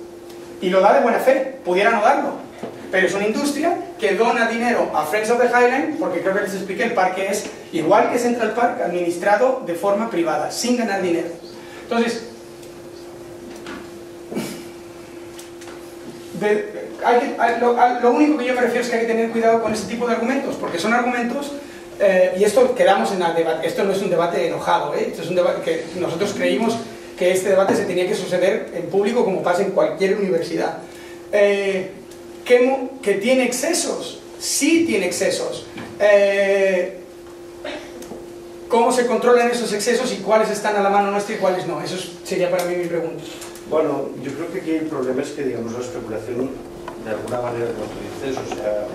Y lo da de buena fe. Pudiera no darlo. Pero es una industria que dona dinero a Friends of the Highline, porque creo que les expliqué, el parque es igual que Central Park, administrado de forma privada, sin ganar dinero. Entonces, lo único que yo me refiero es que hay que tener cuidado con este tipo de argumentos, porque son argumentos, y esto quedamos en el debate, esto no es un debate enojado, esto es un debate que nosotros creímos que este debate se tenía que suceder en público como pasa en cualquier universidad. Que tiene excesos, sí tiene excesos. ¿Cómo se controlan esos excesos y cuáles están a la mano nuestra y cuáles no? Eso sería para mí mi pregunta. Bueno, yo creo que aquí el problema es que, digamos, la especulación, de alguna manera, como tú dices, o sea,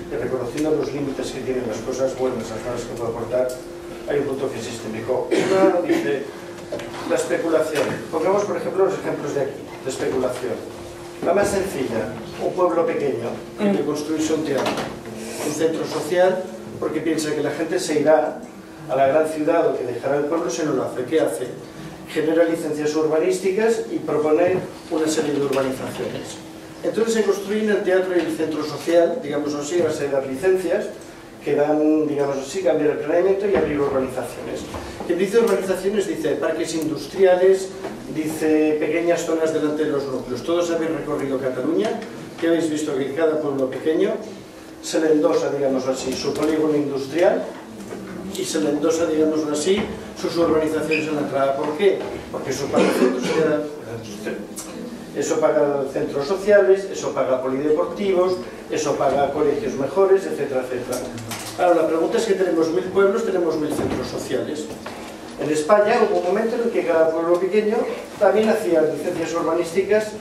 que reconociendo los límites que tienen las cosas buenas, las malas que puede aportar, hay un punto que es sistémico. Una dice, la especulación. Pongamos, por ejemplo, los ejemplos de aquí, de especulación. La más sencilla, un pueblo pequeño que construirse un teatro, un centro social, porque piensa que la gente se irá a la gran ciudad o que dejará el pueblo, se no lo hace. ¿Qué hace? Genera licencias urbanísticas y propone una serie de urbanizaciones. Entonces se construyen el teatro y el centro social, digamos así, a base de dar licencias que dan, digamos así, cambiar el planeamiento y abrir urbanizaciones. Quien dice urbanizaciones dice parques industriales, dice pequeñas zonas delante de los núcleos. Todos habéis recorrido Cataluña, que habéis visto que en cada pueblo pequeño se le endosa, digamos así, su polígono industrial y se le endosa, digamos así, sus urbanizaciones en la entrada. ¿Por qué? Porque eso paga centros sociales, eso paga polideportivos, eso paga colegios mejores, etcétera, etcétera. Ahora, la pregunta es que tenemos 1000 pueblos, tenemos 1000 centros sociales. En España hubo un momento en el que cada pueblo pequeño también hacía licencias urbanísticas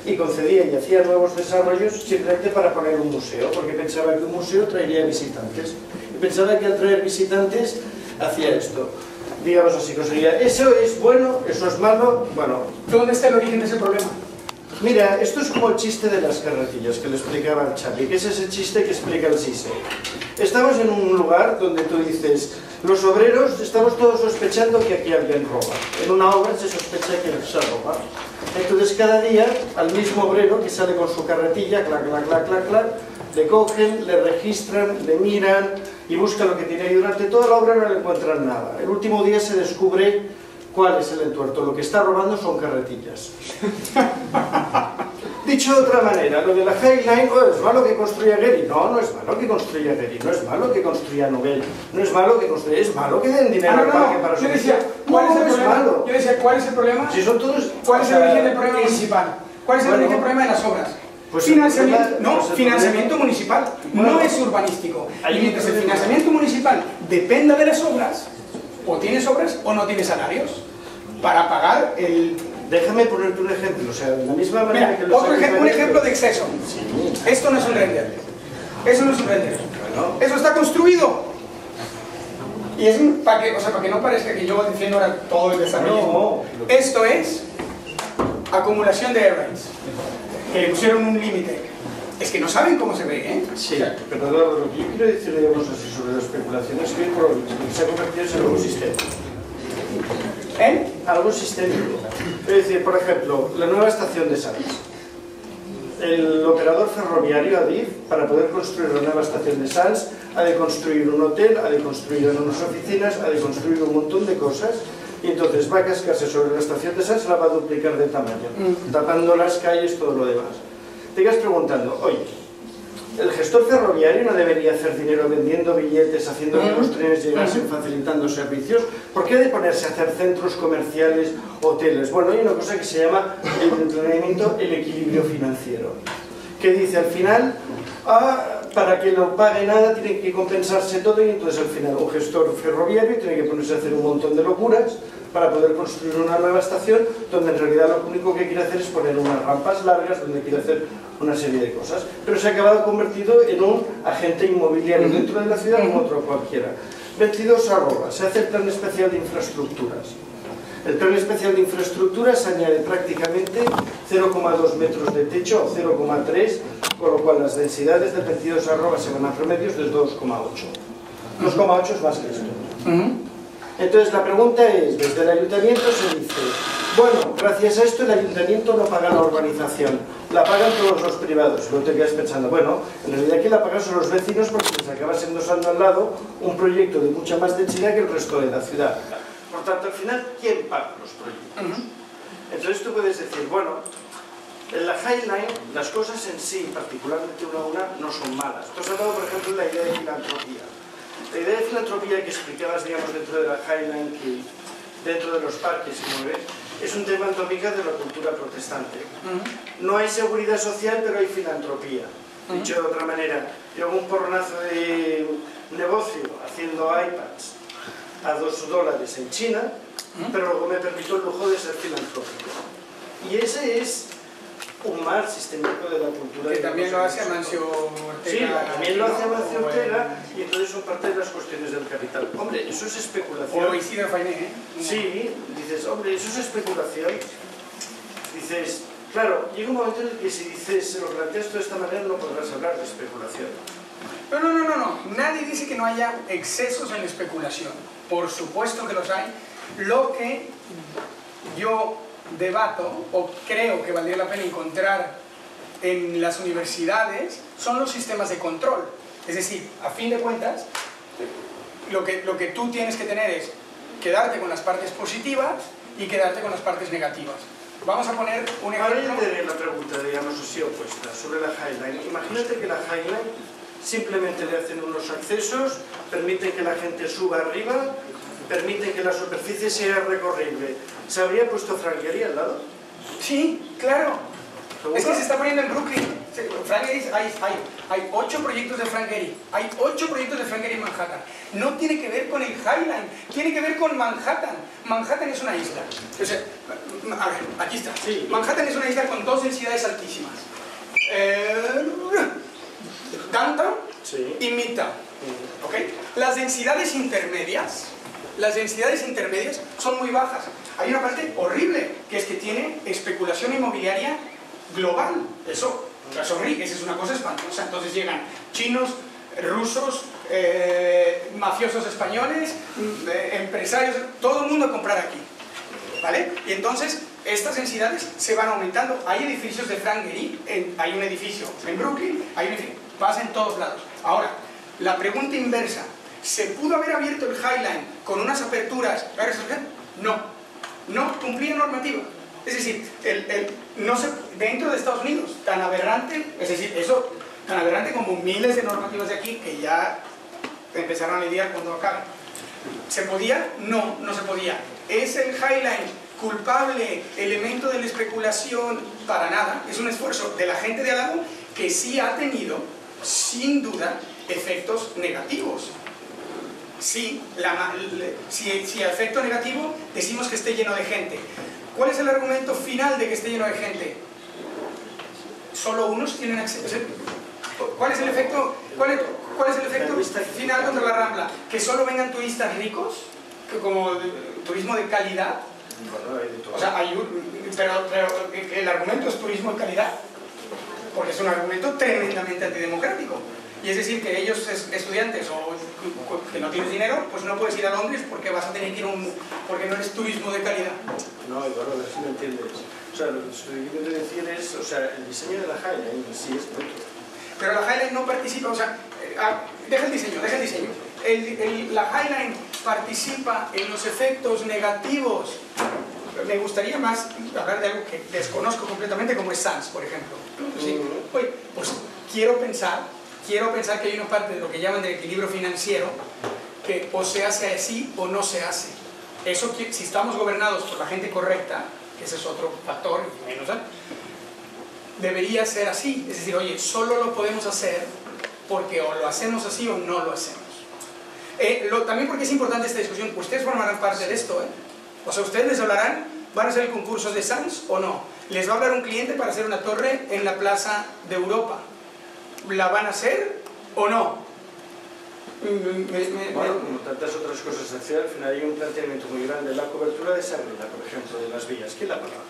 y concedía y hacía nuevos desarrollos simplemente para poner un museo, porque pensaba que un museo traería visitantes. Y pensaba que al traer visitantes hacía esto. Digamos así, conseguía, eso es bueno, eso es malo, bueno. ¿Dónde está el origen de ese problema? Mira, esto es como el chiste de las carretillas que le explicaba el Xavi, que es ese chiste que explica el Sise. Estamos en un lugar donde tú dices, los obreros estamos todos sospechando que aquí alguien roba. En una obra se sospecha que se roba. Entonces cada día al mismo obrero que sale con su carretilla, clac, clac, clac, clac, clac, le cogen, le registran, le miran y buscan lo que tiene ahí. Durante toda la obra no le encuentran nada. El último día se descubre cuál es el entuerto. Lo que está robando son carretillas. Dicho de otra manera, lo de la Highline, oh, ¿es malo que construya Gehry? No, no es malo que construya Gehry, no es malo que construya Nobel, no es malo que construya, es malo que den dinero al parque para su... Yo decía, ¿cuál es el problema? Yo decía, ¿cuál es el problema? Si son todos... ¿Cuál es el origen del problema municipal? ¿Cuál es el origen del problema de las obras? Pues financiamiento, no, financiamiento municipal, no es urbanístico. Y mientras el financiamiento municipal dependa de las obras, o tienes obras o no tienes salarios para pagar el... Déjame ponerte un ejemplo, o sea, de la misma manera... Mira, un ejemplo de exceso. Sí. Esto no es un render. Eso no es un render. Bueno. Eso está construido. Y es para que no parezca que yo defiendo ahora todo el desarrollo. No. Esto es acumulación de airlines, que le pusieron un límite. Es que no saben cómo se ve, ¿eh? Sí, pero lo que yo quiero decir, digamos así, sobre la especulación es que se ha convertido en algo sistémico. Algo sistémico. Es decir, por ejemplo, la nueva estación de Sants. El operador ferroviario, Adif, para poder construir la nueva estación de Sants, ha de construir un hotel, ha de construir unas oficinas, ha de construir un montón de cosas, y entonces va a cascarse sobre la estación de Sants, la va a duplicar de tamaño, tapando las calles, todo lo demás. Te quedas preguntando, oye, El gestor ferroviario no debería hacer dinero vendiendo billetes, haciendo que los trenes llegasen, facilitando servicios. ¿Por qué ha de ponerse a hacer centros comerciales, hoteles? Bueno, hay una cosa que se llama el entrenamiento, el equilibrio financiero, que dice al final, para que no pague nada tiene que compensarse todo, y entonces al final un gestor ferroviario tiene que ponerse a hacer un montón de locuras para poder construir una nueva estación donde en realidad lo único que quiere hacer es poner unas rampas largas donde quiere hacer una serie de cosas, pero se ha acabado convertido en un agente inmobiliario dentro de la ciudad como otro cualquiera. 22 se hace el plan especial de infraestructuras. El plan especial de infraestructuras añade prácticamente 0,2 metros de techo o 0,3, con lo cual las densidades del 22 se van a promedios del 2,8. 2,8 es más que esto. Entonces la pregunta es, desde el ayuntamiento se dice, bueno, gracias a esto el ayuntamiento no paga la urbanización, la pagan todos los privados. Luego te quedas pensando, bueno, en realidad aquí la pagan son los vecinos porque les acabas endosando al lado un proyecto de mucha más densidad que el resto de la ciudad. Por tanto, al final, ¿quién paga los proyectos? Entonces tú puedes decir, bueno, en la Highline las cosas en sí, particularmente una a una, no son malas. Tú has hablado, por ejemplo, de la idea de filantropía. La idea de filantropía que explicabas, digamos, dentro de la Highline, que dentro de los parques se mueve, es un tema antómica de la cultura protestante. No hay seguridad social, pero hay filantropía. Dicho de otra manera, yo hago un porronazo de negocio haciendo iPads a $2 en China, pero luego me permito el lujo de ser filantrópico. Y ese es un mal sistémico de la cultura. Que también lo hace Amancio Ortega. Sí, también lo hace Amancio Ortega, y entonces son parte de las cuestiones del capital. Hombre, eso es especulación. O Isidro Fainé, ¿eh? Sí, dices, hombre, eso es especulación. Dices, claro, llega un momento en el que si dices, se lo planteas de esta manera, no podrás hablar de especulación. No. Nadie dice que no haya excesos en la especulación. Por supuesto que los hay. Lo que yo debato, o creo que valdría la pena encontrar en las universidades, son los sistemas de control. Es decir, a fin de cuentas, lo que tú tienes que tener es quedarte con las partes positivas y quedarte con las partes negativas. Vamos a poner un ejemplo. Ahora yo te la pregunta, digamos, así opuesta, sobre la Highline. Imagínate que la Highline simplemente le hacen unos accesos, permiten que la gente suba arriba, permiten que la superficie sea recorrible. ¿Se habría puesto franquería al lado? Sí, claro. ¿Seguro? Es que se está poniendo en Brooklyn. Hay 8 proyectos de Frank Gehry. Hay 8 proyectos de Frank Gehry en Manhattan. No tiene que ver con el Highline, tiene que ver con Manhattan. Manhattan es una isla. O sea, a ver, aquí está. Sí. Manhattan es una isla con 2 densidades altísimas. Downtown y Midtown. ¿Okay? Las densidades intermedias son muy bajas. Hay una parte horrible, que es que tiene especulación inmobiliaria global. Eso es una cosa espantosa. Entonces llegan chinos, rusos, mafiosos españoles, empresarios, todo el mundo a comprar aquí, ¿vale? Y entonces estas densidades se van aumentando. Hay edificios de Frank Gehry, hay un edificio en Brooklyn, pasa en todos lados. Ahora, la pregunta inversa: ¿se pudo haber abierto el Highline con unas aperturas? No cumplía normativa. Es decir, dentro de Estados Unidos, tan aberrante, es decir, eso, tan aberrante como miles de normativas de aquí que ya empezaron a lidiar cuando acaban. ¿Se podía? No se podía. ¿Es el Highline culpable, elemento de la especulación? Para nada. Es un esfuerzo de la gente de al lado que sí ha tenido, sin duda, efectos negativos. Sí, si efecto negativo decimos que esté lleno de gente. ¿Cuál es el argumento final de que esté lleno de gente? Solo unos tienen acceso. ¿Cuál es el efecto final contra la Rambla? ¿Que solo vengan turistas ricos? ¿Como turismo de calidad? O sea, pero el argumento es turismo de calidad, porque es un argumento tremendamente antidemocrático. Y es decir, que ellos, estudiantes o que no tienes dinero, pues no puedes ir a Londres porque vas a tener que ir porque no eres turismo de calidad. No, Eduardo, a ver si me entiendes. O sea, lo que estoy queriendo decir es, o sea, el diseño de la Highline sí es otro. Pero la Highline no participa, o sea, deja el diseño. La Highline participa en los efectos negativos. Me gustaría más hablar de algo que desconozco completamente, como es SANS, por ejemplo. ¿Sí? Oye, pues quiero pensar quiero pensar que hay una parte de lo que llaman del equilibrio financiero que o se hace así o no se hace. Eso, si estamos gobernados por la gente correcta, que ese es otro factor, menos, debería ser así. Es decir, oye, solo lo podemos hacer porque o lo hacemos así o no lo hacemos. También porque es importante esta discusión, ustedes formarán parte de esto, o sea, ustedes les hablarán, ¿van a hacer el concurso de Sans o no? Les va a hablar un cliente para hacer una torre en la Plaza de Europa. ¿La van a hacer o no? Bueno, como tantas otras cosas hacer, al final hay un planteamiento muy grande. La cobertura de Sagrera, por ejemplo, de las vías, ¿quién la paga?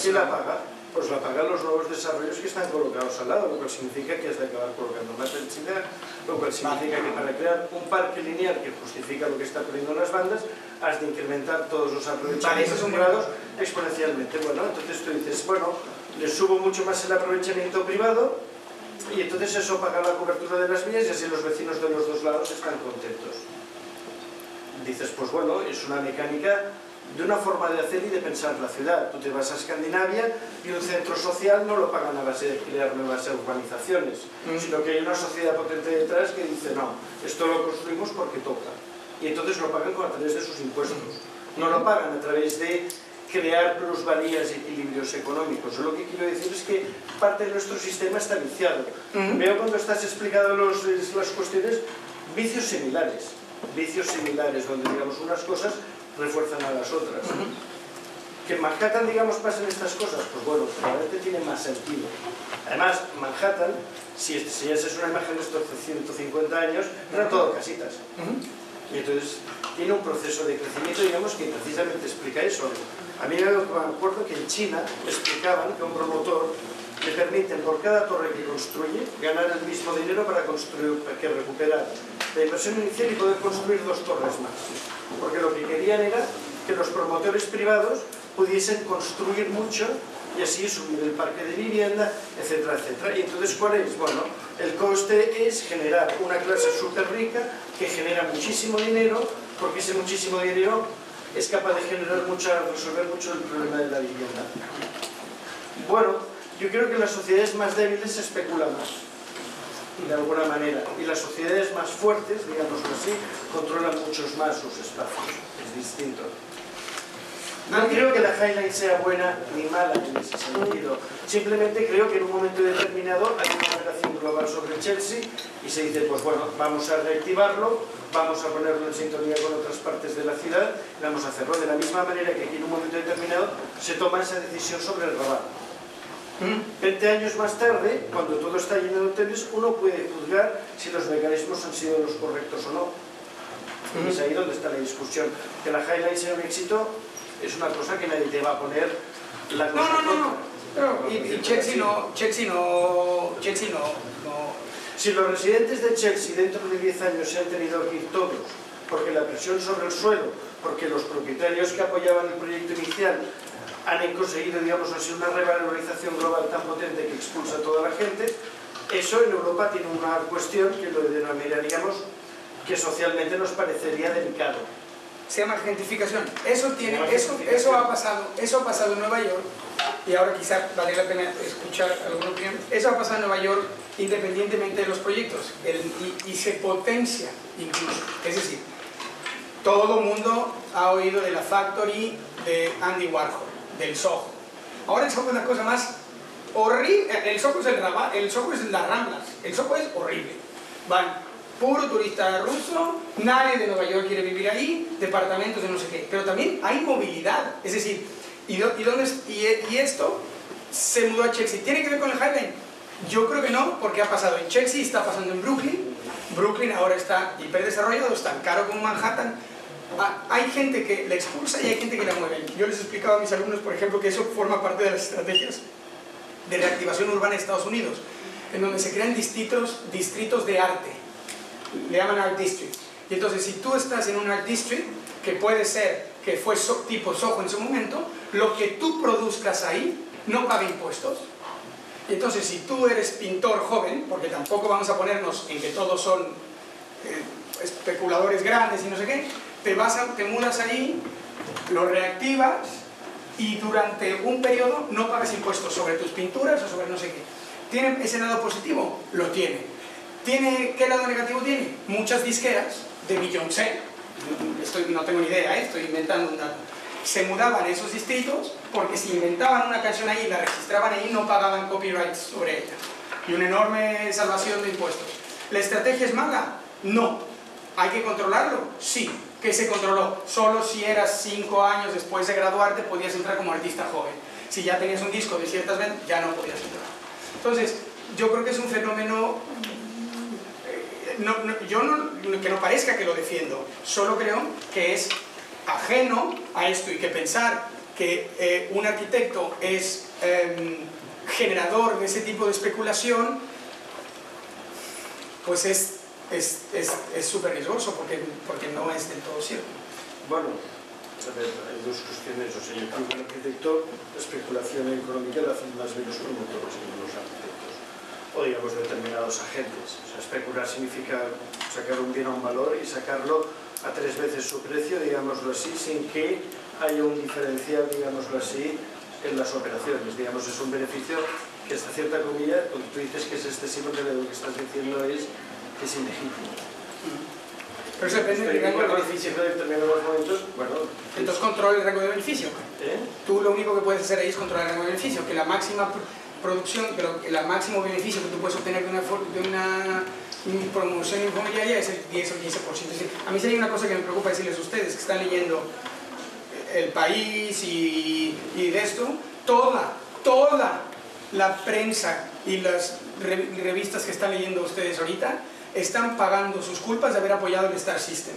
¿Quién la paga? Pues la pagan los nuevos desarrollos que están colocados al lado, lo cual significa que has de acabar colocando más densidad, lo cual significa que para crear un parque lineal que justifica lo que está poniendo las bandas, has de incrementar todos los aprovechamientos privados exponencialmente. Bueno, entonces tú dices, bueno, le subo mucho más el aprovechamiento privado y entonces eso paga la cobertura de las vías y así los vecinos de los dos lados están contentos. Dices, pues bueno, es una mecánica de una forma de hacer y de pensar la ciudad. Tú te vas a Escandinavia y un centro social no lo pagan a base de crear nuevas urbanizaciones, sino que hay una sociedad potente detrás que dice, no, esto lo construimos porque toca. Y entonces lo pagan a través de sus impuestos. No lo pagan a través de crear plusvalías y equilibrios económicos. Lo que quiero decir es que parte de nuestro sistema está viciado. Veo cuando estás explicando las cuestiones, vicios similares, donde digamos unas cosas refuerzan a las otras. Que en Manhattan, digamos, pasen estas cosas, pues bueno, probablemente tiene más sentido. Además, Manhattan, si ya es una imagen de estos 150 años, eran todo casitas. Y entonces tiene un proceso de crecimiento, digamos, que precisamente explica eso. A mí me acuerdo que en China explicaban que a un promotor le permiten por cada torre que construye ganar el mismo dinero para construir, que recuperar la inversión inicial y poder construir 2 torres más. Porque lo que querían era que los promotores privados pudiesen construir mucho y así subir el parque de vivienda, etcétera, etcétera. Y entonces, ¿cuál es? Bueno, el coste es generar una clase súper rica que genera muchísimo dinero, porque ese muchísimo dinero es capaz de generar resolver mucho el problema de la vivienda. Bueno, yo creo que las sociedades más débiles especulan más, de alguna manera, y las sociedades más fuertes, digámoslo así, controlan muchos más sus espacios. Es distinto. No creo que la High Line sea buena ni mala en ese sentido. Simplemente creo que en un momento determinado hay una operación global sobre Chelsea y se dice, pues bueno, vamos a reactivarlo, vamos a ponerlo en sintonía con otras partes de la ciudad, vamos a hacerlo de la misma manera que aquí en un momento determinado se toma esa decisión sobre el Rabat. 20 años más tarde, cuando todo está lleno de hoteles, uno puede juzgar si los mecanismos han sido los correctos o no. Y es ahí donde está la discusión. Que la High Line sea un éxito es una cosa que nadie te va a poner la cosa. No. Y Chelsea no. Si los residentes de Chelsea dentro de 10 años se han tenido que ir todos, porque la presión sobre el suelo, porque los propietarios que apoyaban el proyecto inicial han conseguido, digamos así, una revalorización global tan potente que expulsa a toda la gente, eso en Europa tiene una cuestión que lo denominaríamos que socialmente nos parecería delicado. Se llama gentrificación. Eso ha pasado en Nueva York, y ahora quizá vale la pena escuchar alguna opinión. Eso ha pasado en Nueva York independientemente de los proyectos, y se potencia incluso. Es decir, todo el mundo ha oído de la Factory de Andy Warhol, del Soho. Ahora el Soho es la cosa más horrible. El Soho es el Rabat, el Soho es las Ramblas, el Soho es horrible. Van puro turista ruso, nadie de Nueva York quiere vivir ahí, departamentos de no sé qué, pero también hay movilidad, es decir, y esto se mudó a Chelsea. ¿Tiene que ver con el High Line? Yo creo que no, porque ha pasado en Chelsea, está pasando en Brooklyn. Brooklyn ahora está hiperdesarrollado, es tan caro como Manhattan. Hay gente que la expulsa y hay gente que la mueve. Yo les explicaba a mis alumnos, por ejemplo, que eso forma parte de las estrategias de reactivación urbana de Estados Unidos, en donde se crean distritos de arte. Le llaman Art District. Y entonces, si tú estás en un Art District, que puede ser que fue tipo Soho en su momento, lo que tú produzcas ahí no paga impuestos. Y entonces, si tú eres pintor joven, porque tampoco vamos a ponernos en que todos son especuladores grandes y no sé qué, te mudas ahí, lo reactivas y durante un periodo no pagas impuestos sobre tus pinturas o sobre no sé qué. ¿Tiene ese lado positivo? Lo tiene. ¿Qué lado negativo tiene? Muchas disqueras de Beyoncé, no tengo ni idea, estoy inventando un dato, se mudaban a esos distritos porque si inventaban una canción ahí y la registraban ahí no pagaban copyrights sobre ella. Y una enorme salvación de impuestos. ¿La estrategia es mala? No. ¿Hay que controlarlo? Sí. ¿Qué se controló? Solo si eras 5 años después de graduarte podías entrar como artista joven. Si ya tenías un disco de ciertas ventas, ya no podías entrar. Entonces, yo creo que es un fenómeno, que no parezca que lo defiendo, solo creo que es ajeno a esto y que pensar que un arquitecto es generador de ese tipo de especulación, pues es súper riesgoso porque no es del todo cierto. Bueno, a ver, hay dos cuestiones. O sea, yo creo que el arquitecto, la especulación económica la hacen más bien los promotores que los arquitectos, o digamos determinados agentes. O sea, especular significa sacar un bien a un valor y sacarlo a 3 veces su precio, digámoslo así, sin que haya un diferencial, digámoslo así, en las operaciones. Digamos, es un beneficio que hasta cierta comilla, cuando tú dices que es excesivo, lo que estás diciendo es que es ilegítimo. Pero eso depende del rango de beneficio. Entonces controla el rango de beneficio. Tú lo único que puedes hacer ahí es controlar el rango de beneficio, que la máxima producción, que el máximo beneficio que tú puedes obtener de una promoción inmobiliaria es el 10 o 15%. A mí sería una cosa que me preocupa decirles a ustedes que están leyendo El País y de esto, toda la prensa y las revistas que están leyendo ustedes ahorita están pagando sus culpas de haber apoyado el Star System.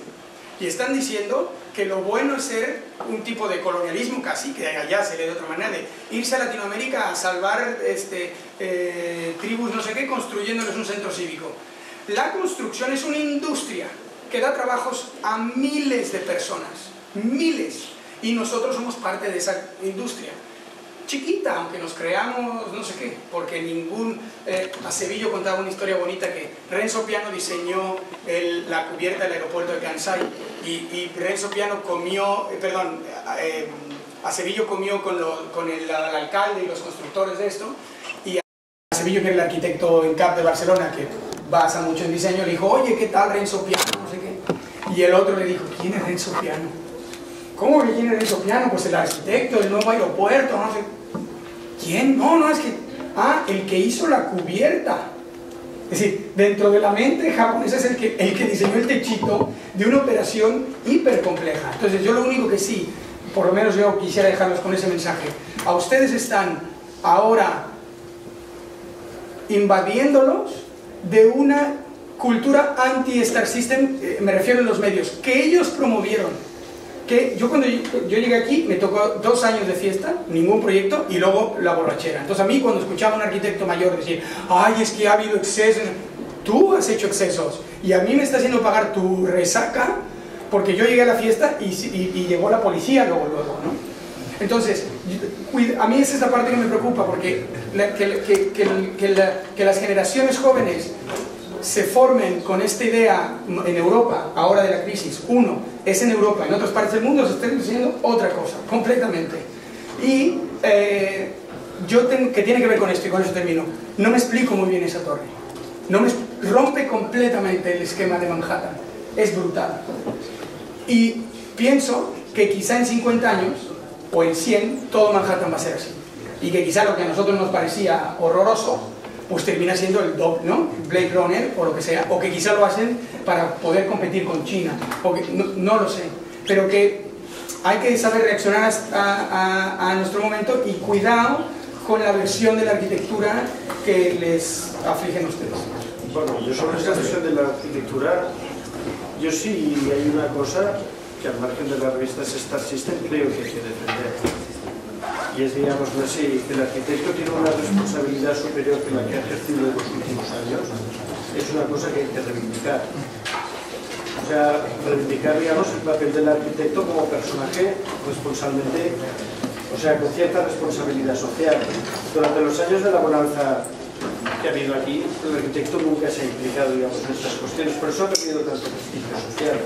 Y están diciendo que lo bueno es ser un tipo de colonialismo casi, que allá se lee de otra manera, de irse a Latinoamérica a salvar tribus no sé qué, construyéndoles un centro cívico. La construcción es una industria que da trabajos a miles de personas, miles, y nosotros somos parte de esa industria. Chiquita, aunque nos creamos no sé qué, porque Acevillo contaba una historia bonita que Renzo Piano diseñó la cubierta del aeropuerto de Kansai y Renzo Piano comió, Acevillo comió con el alcalde y los constructores de esto, y Acevillo, que era el arquitecto en CAP de Barcelona, que basa mucho en diseño, le dijo, oye, ¿qué tal Renzo Piano? No sé qué. Y el otro le dijo, ¿quién es Renzo Piano? ¿Cómo que quién es Renzo Piano? Pues el arquitecto del nuevo aeropuerto, no sé. ¿Quién? No, es que... el que hizo la cubierta. Es decir, dentro de la mente japonesa es el que diseñó el techito de una operación hiper compleja. Entonces yo lo único que sí, por lo menos yo quisiera dejarlos con ese mensaje, a ustedes están ahora invadiéndolos de una cultura anti-Star System, me refiero en los medios, que ellos promovieron. Que yo cuando yo llegué aquí me tocó 2 años de fiesta, ningún proyecto, y luego la borrachera. Entonces a mí cuando escuchaba a un arquitecto mayor decir, ay, es que ha habido excesos, tú has hecho excesos y a mí me está haciendo pagar tu resaca porque yo llegué a la fiesta y llegó la policía luego, ¿no? Entonces, a mí esa es la parte que me preocupa, porque que las generaciones jóvenes se formen con esta idea en Europa, ahora de la crisis, es en Europa, en otras partes del mundo se está diciendo otra cosa, completamente. Y que tiene que ver con esto, y con eso termino, no me explico muy bien esa torre, rompe completamente el esquema de Manhattan, es brutal. Y pienso que quizá en 50 años, o en 100, todo Manhattan va a ser así. Y que quizá lo que a nosotros nos parecía horroroso, pues termina siendo el DOP, ¿no? Blade Runner o lo que sea, o que quizá lo hacen para poder competir con China, no lo sé, pero que hay que saber reaccionar a nuestro momento y cuidado con la versión de la arquitectura que les afligen a ustedes. Bueno, yo sobre esta versión de la arquitectura, yo sí hay una cosa que al margen de la revista Star System creo que hay que defender. Y es, digamos así, que el arquitecto tiene una responsabilidad superior que la que ha ejercido en los últimos años. Es una cosa que hay que reivindicar. O sea, reivindicar, digamos, el papel del arquitecto como personaje responsabilmente, o sea, con cierta responsabilidad social. Durante los años de la bonanza que ha habido aquí, el arquitecto nunca se ha implicado, digamos, en estas cuestiones. Por eso ha tenido tanto prestigio social.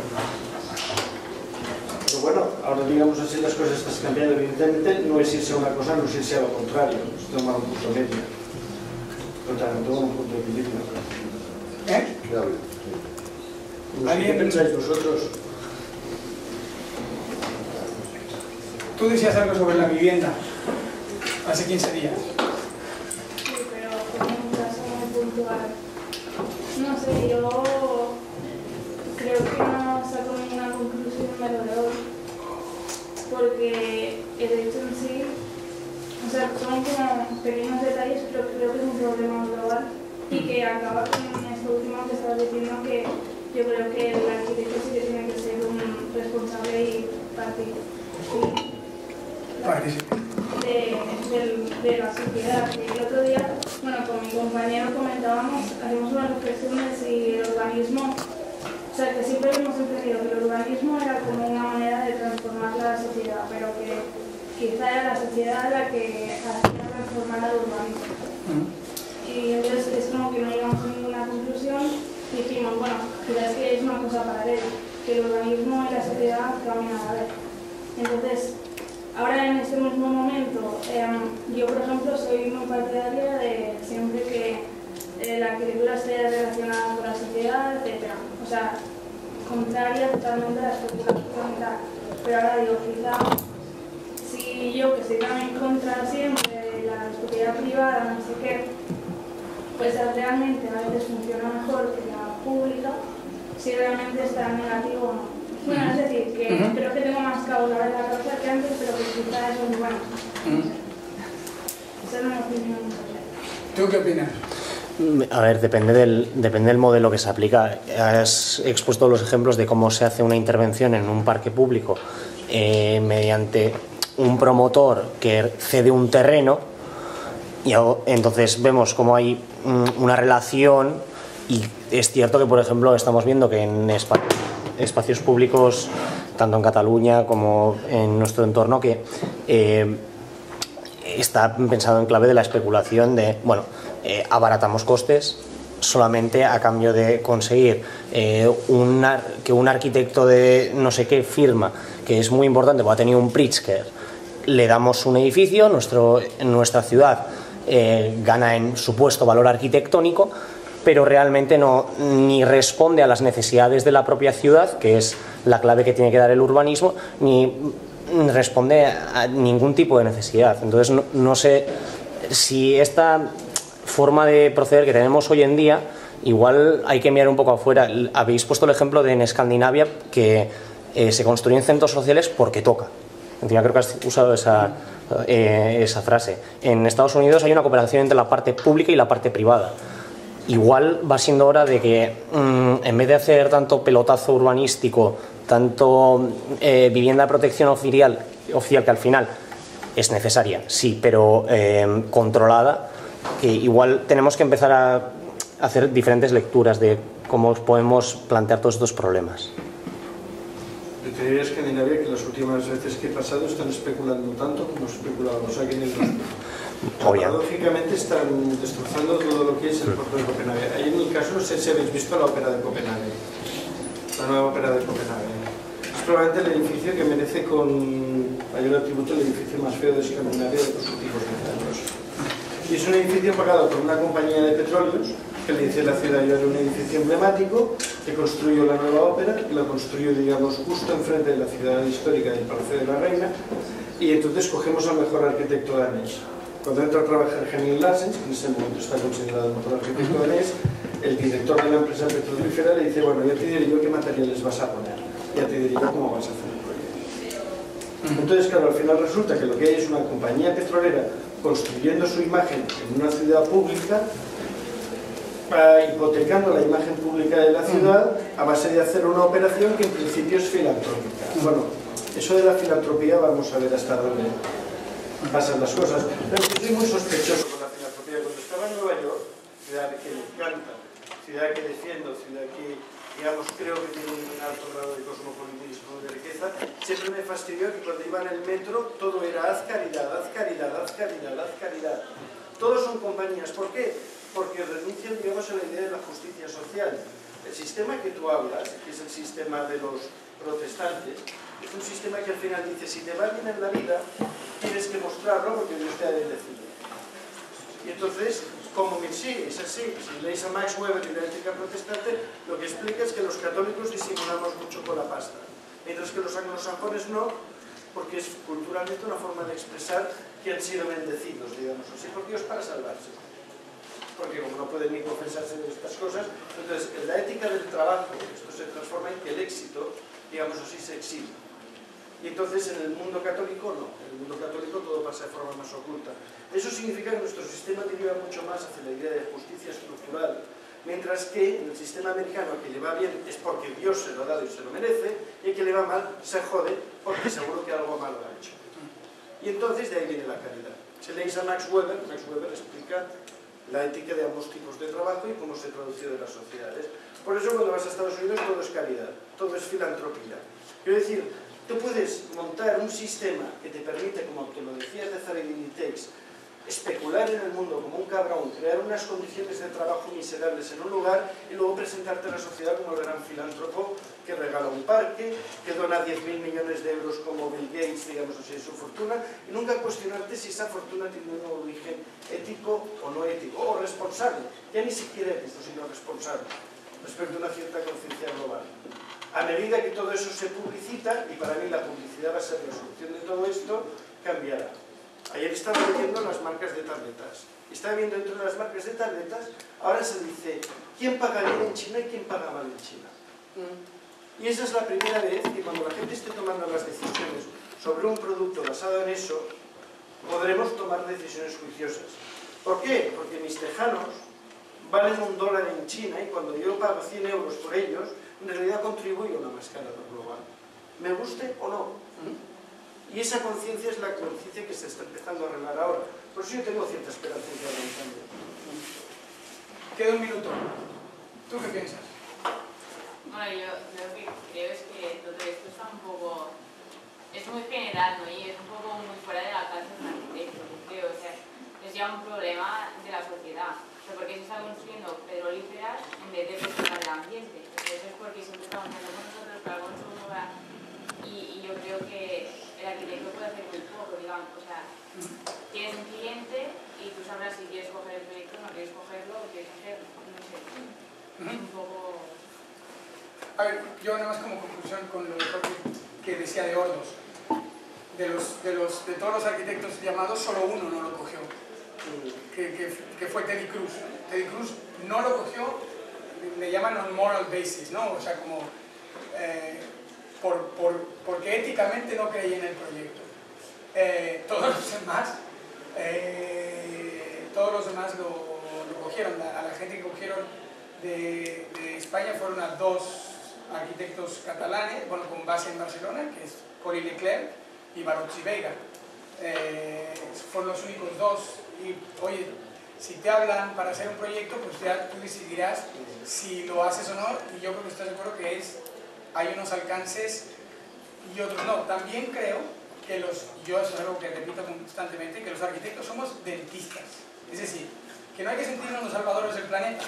Pero bueno, ahora digamos así las cosas están cambiando, evidentemente no es irse a una cosa, no es irse a lo contrario, es tomar un punto medio. Por tanto, un punto de equilibrio. ¿Qué pensáis vosotros? Tú decías algo sobre la vivienda hace 15 días. Sí, pero como un caso muy puntual. No sé, yo creo que no saco ninguna conclusión de lo de hoy, porque el hecho en sí, o sea, son como pequeños detalles, pero creo que es un problema global y que acaba con esto último que estabas diciendo, que yo creo que el arquitecto sí que tiene que ser un responsable y de la sociedad. Que el otro día, bueno, con mi compañero comentábamos, hacíamos una reflexión de si el urbanismo, o sea, que siempre hemos entendido que el urbanismo era como una manera de transformar la sociedad, pero que quizá era la sociedad la que hacía transformar al urbanismo. Y entonces es como que no llegamos a ninguna conclusión y dijimos, bueno, quizás que es una cosa paralela, que el urbanismo y la sociedad caminan a la vez. Entonces, ahora en este mismo momento, yo por ejemplo soy muy partidaria de siempre que la arquitectura esté relacionada con la sociedad, etc. O sea, contraria totalmente a la especulación y tal. Pero ahora digo, quizá, si yo que estoy tan en contra siempre de la propiedad privada, no sé qué, pues realmente a veces funciona mejor que la pública, si realmente está negativo o no. Bueno, es decir, que creo que tengo más cabos ahora en la cabeza que antes, pero que quizá eso es bueno. Esa es mi opinión. ¿Tú qué opinas? A ver, depende del modelo que se aplica. Has expuesto los ejemplos de cómo se hace una intervención en un parque público mediante un promotor que cede un terreno, y entonces vemos cómo hay una relación, y es cierto que, por ejemplo, estamos viendo que en espacios públicos, tanto en Cataluña como en nuestro entorno, que está pensado en clave de la especulación de, bueno, abaratamos costes solamente a cambio de conseguir que un arquitecto de no sé qué firma, que es muy importante, va a tener un Pritzker, le damos un edificio, nuestra ciudad gana en supuesto valor arquitectónico, pero realmente ni responde a las necesidades de la propia ciudad, que es la clave que tiene que dar el urbanismo, ni responde a ningún tipo de necesidad. Entonces no sé si esta forma de proceder que tenemos hoy en día, igual hay que mirar un poco afuera. Habéis puesto el ejemplo de en Escandinavia que se construyen centros sociales porque toca. Encima creo que has usado esa frase. En Estados Unidos hay una cooperación entre la parte pública y la parte privada. Igual va siendo hora de que en vez de hacer tanto pelotazo urbanístico, tanto vivienda de protección oficial, que al final es necesaria, sí, pero controlada, que igual tenemos que empezar a hacer diferentes lecturas de cómo podemos plantear todos estos problemas. Yo te diría Escandinavia que las últimas veces que he pasado están especulando tanto como especulábamos aquí en el Bosque. Paradójicamente están destrozando todo lo que es el puerto de Copenhague. Ahí en el caso, no sé si habéis visto la ópera de Copenhague, la nueva ópera de Copenhague. Es probablemente el edificio que merece con mayor atributo el edificio más feo de Escandinavia de los últimos 10 años. Y es un edificio pagado por una compañía de petróleos que le dice a la ciudad: yo haré un edificio emblemático, que construyó la nueva ópera, que la construyó, digamos, justo enfrente de la ciudad histórica del Palacio de la Reina, y entonces cogemos al mejor arquitecto danés. Cuando entra a trabajar Henning Larsen, que en ese momento está considerado el mejor arquitecto danés, el director de la empresa petrolífera le dice: bueno, ya te diré yo qué materiales vas a poner, ya te diré yo cómo vas a hacer el proyecto. Entonces, claro, al final resulta que lo que hay es una compañía petrolera construyendo su imagen en una ciudad pública, hipotecando la imagen pública de la ciudad a base de hacer una operación que en principio es filantrópica. Bueno, eso de la filantropía vamos a ver hasta dónde pasan las cosas. Pero yo soy muy sospechoso con la filantropía. Cuando estaba en Nueva York, ciudad que me encanta, ciudad que defiendo, ciudad que, digamos, creo que tiene un alto grado de cosmopolitismo y de riqueza, siempre me fastidió que cuando iba en el metro todo era haz caridad, haz caridad, haz caridad, haz caridad. Todos son compañías. ¿Por qué? Porque renuncian, digamos, a la idea de la justicia social. El sistema que tú hablas, que es el sistema de los protestantes, es un sistema que al final dice: si te va bien en la vida, tienes que mostrarlo porque Dios te ha bendecido. Y entonces, sí, es así. Si leéis a Max Weber y la ética protestante, lo que explica es que los católicos disimulamos mucho con la pasta, mientras que los anglosajones no, porque es culturalmente una forma de expresar que han sido bendecidos, digamos así, por Dios para salvarse. Porque como no pueden ni confesarse de estas cosas, entonces en la ética del trabajo esto se transforma en que el éxito, digamos así, se exhibe. Y entonces en el mundo católico no, en el mundo católico todo pasa de forma más oculta. Eso significa que nuestro sistema deriva mucho más hacia la idea de justicia estructural, mientras que en el sistema americano, que le va bien es porque Dios se lo ha dado y se lo merece, y el que le va mal se jode porque seguro que algo malo ha hecho. Y entonces de ahí viene la caridad. Si leéis a Max Weber explica la ética de ambos tipos de trabajo y cómo se traduce de las sociedades. Por eso cuando vas a Estados Unidos todo es caridad, todo es filantropía. Quiero decir, tú puedes montar un sistema que te permite, como te lo decía de Zaregini-Takes, especular en el mundo como un cabrón, crear unas condiciones de trabajo miserables en un lugar y luego presentarte a la sociedad como el gran filántropo que regala un parque, que dona 10.000 millones de euros como Bill Gates, digamos así, de su fortuna, y nunca cuestionarte si esa fortuna tiene un origen ético o no ético, o responsable, ya ni siquiera ético, sino responsable, respecto a una cierta conciencia global. A medida que todo eso se publicita, y para mí la publicidad va a ser la solución de todo esto, cambiará. Ayer estaba leyendo las marcas de tabletas. Estaba viendo dentro de las marcas de tabletas, ahora se dice quién paga bien en China y quién paga mal en China. Y esa es la primera vez que cuando la gente esté tomando las decisiones sobre un producto basado en eso, podremos tomar decisiones juiciosas. ¿Por qué? Porque mis tejanos valen $1 en China y cuando yo pago 100 euros por ellos, en realidad contribuyo a una más cara global. Me guste o no. Y esa conciencia es la conciencia que se está empezando a arreglar ahora. Por eso yo tengo cierta esperanza en que haya un cambio. Queda un minuto. ¿Tú qué piensas? Bueno, yo lo que creo es que todo esto está un poco... es muy general, ¿no? Y es un poco muy fuera de la casa de un arquitecto, creo. O sea, es ya un problema de la sociedad. O sea, porque se está construyendo petrolíferas en vez de preservar el ambiente. Eso es porque siempre estamos haciendo con nosotros para el consumo. Y yo creo que el arquitecto puede hacer muy poco, digamos. O sea, tienes un cliente y tú sabrás si quieres coger el proyecto o no quieres cogerlo o quieres hacerlo. No sé. Es un poco... A ver, yo nada más como conclusión con lo que decía de Ordos. De todos los arquitectos llamados, solo uno no lo cogió, que fue Teddy Cruz. Teddy Cruz no lo cogió, le llaman on moral basis, ¿no? O sea, como porque éticamente no creía en el proyecto. Todos los demás lo cogieron. A la gente que cogieron de España fueron a 2 arquitectos catalanes, bueno, con base en Barcelona, que es Cory Leclerc y Barocci Veiga. Fueron los únicos 2. Y, oye, si te hablan para hacer un proyecto, pues ya tú decidirás si lo haces o no. Y yo creo que estás de acuerdo que hay unos alcances y otros no. También creo que yo es algo que repito constantemente, que los arquitectos somos dentistas. Es decir, que no hay que sentirnos los salvadores del planeta,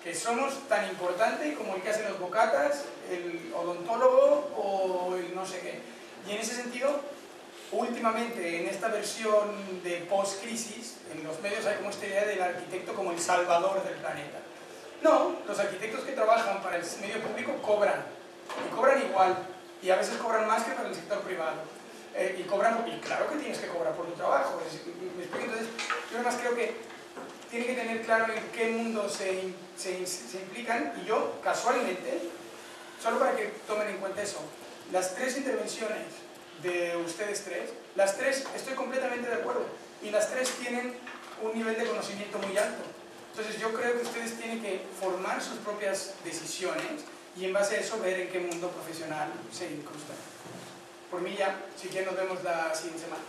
que somos tan importantes como el que hace los bocatas, el odontólogo o el no sé qué. Y en ese sentido, últimamente en esta versión de post-crisis, en los medios hay como esta idea del arquitecto como el salvador del planeta. No, los arquitectos que trabajan para el medio público cobran, y cobran igual, y a veces cobran más que para el sector privado. Y claro que tienes que cobrar por tu trabajo. ¿Me explico? Entonces, yo además creo que tiene que tener claro en qué mundo se implican, y yo, casualmente, solo para que tomen en cuenta eso, las 3 intervenciones de ustedes 3, las 3 estoy completamente de acuerdo, y las 3 tienen un nivel de conocimiento muy alto. Entonces yo creo que ustedes tienen que formar sus propias decisiones y en base a eso ver en qué mundo profesional se incrustan. Por mí ya, si quieren nos vemos la siguiente semana.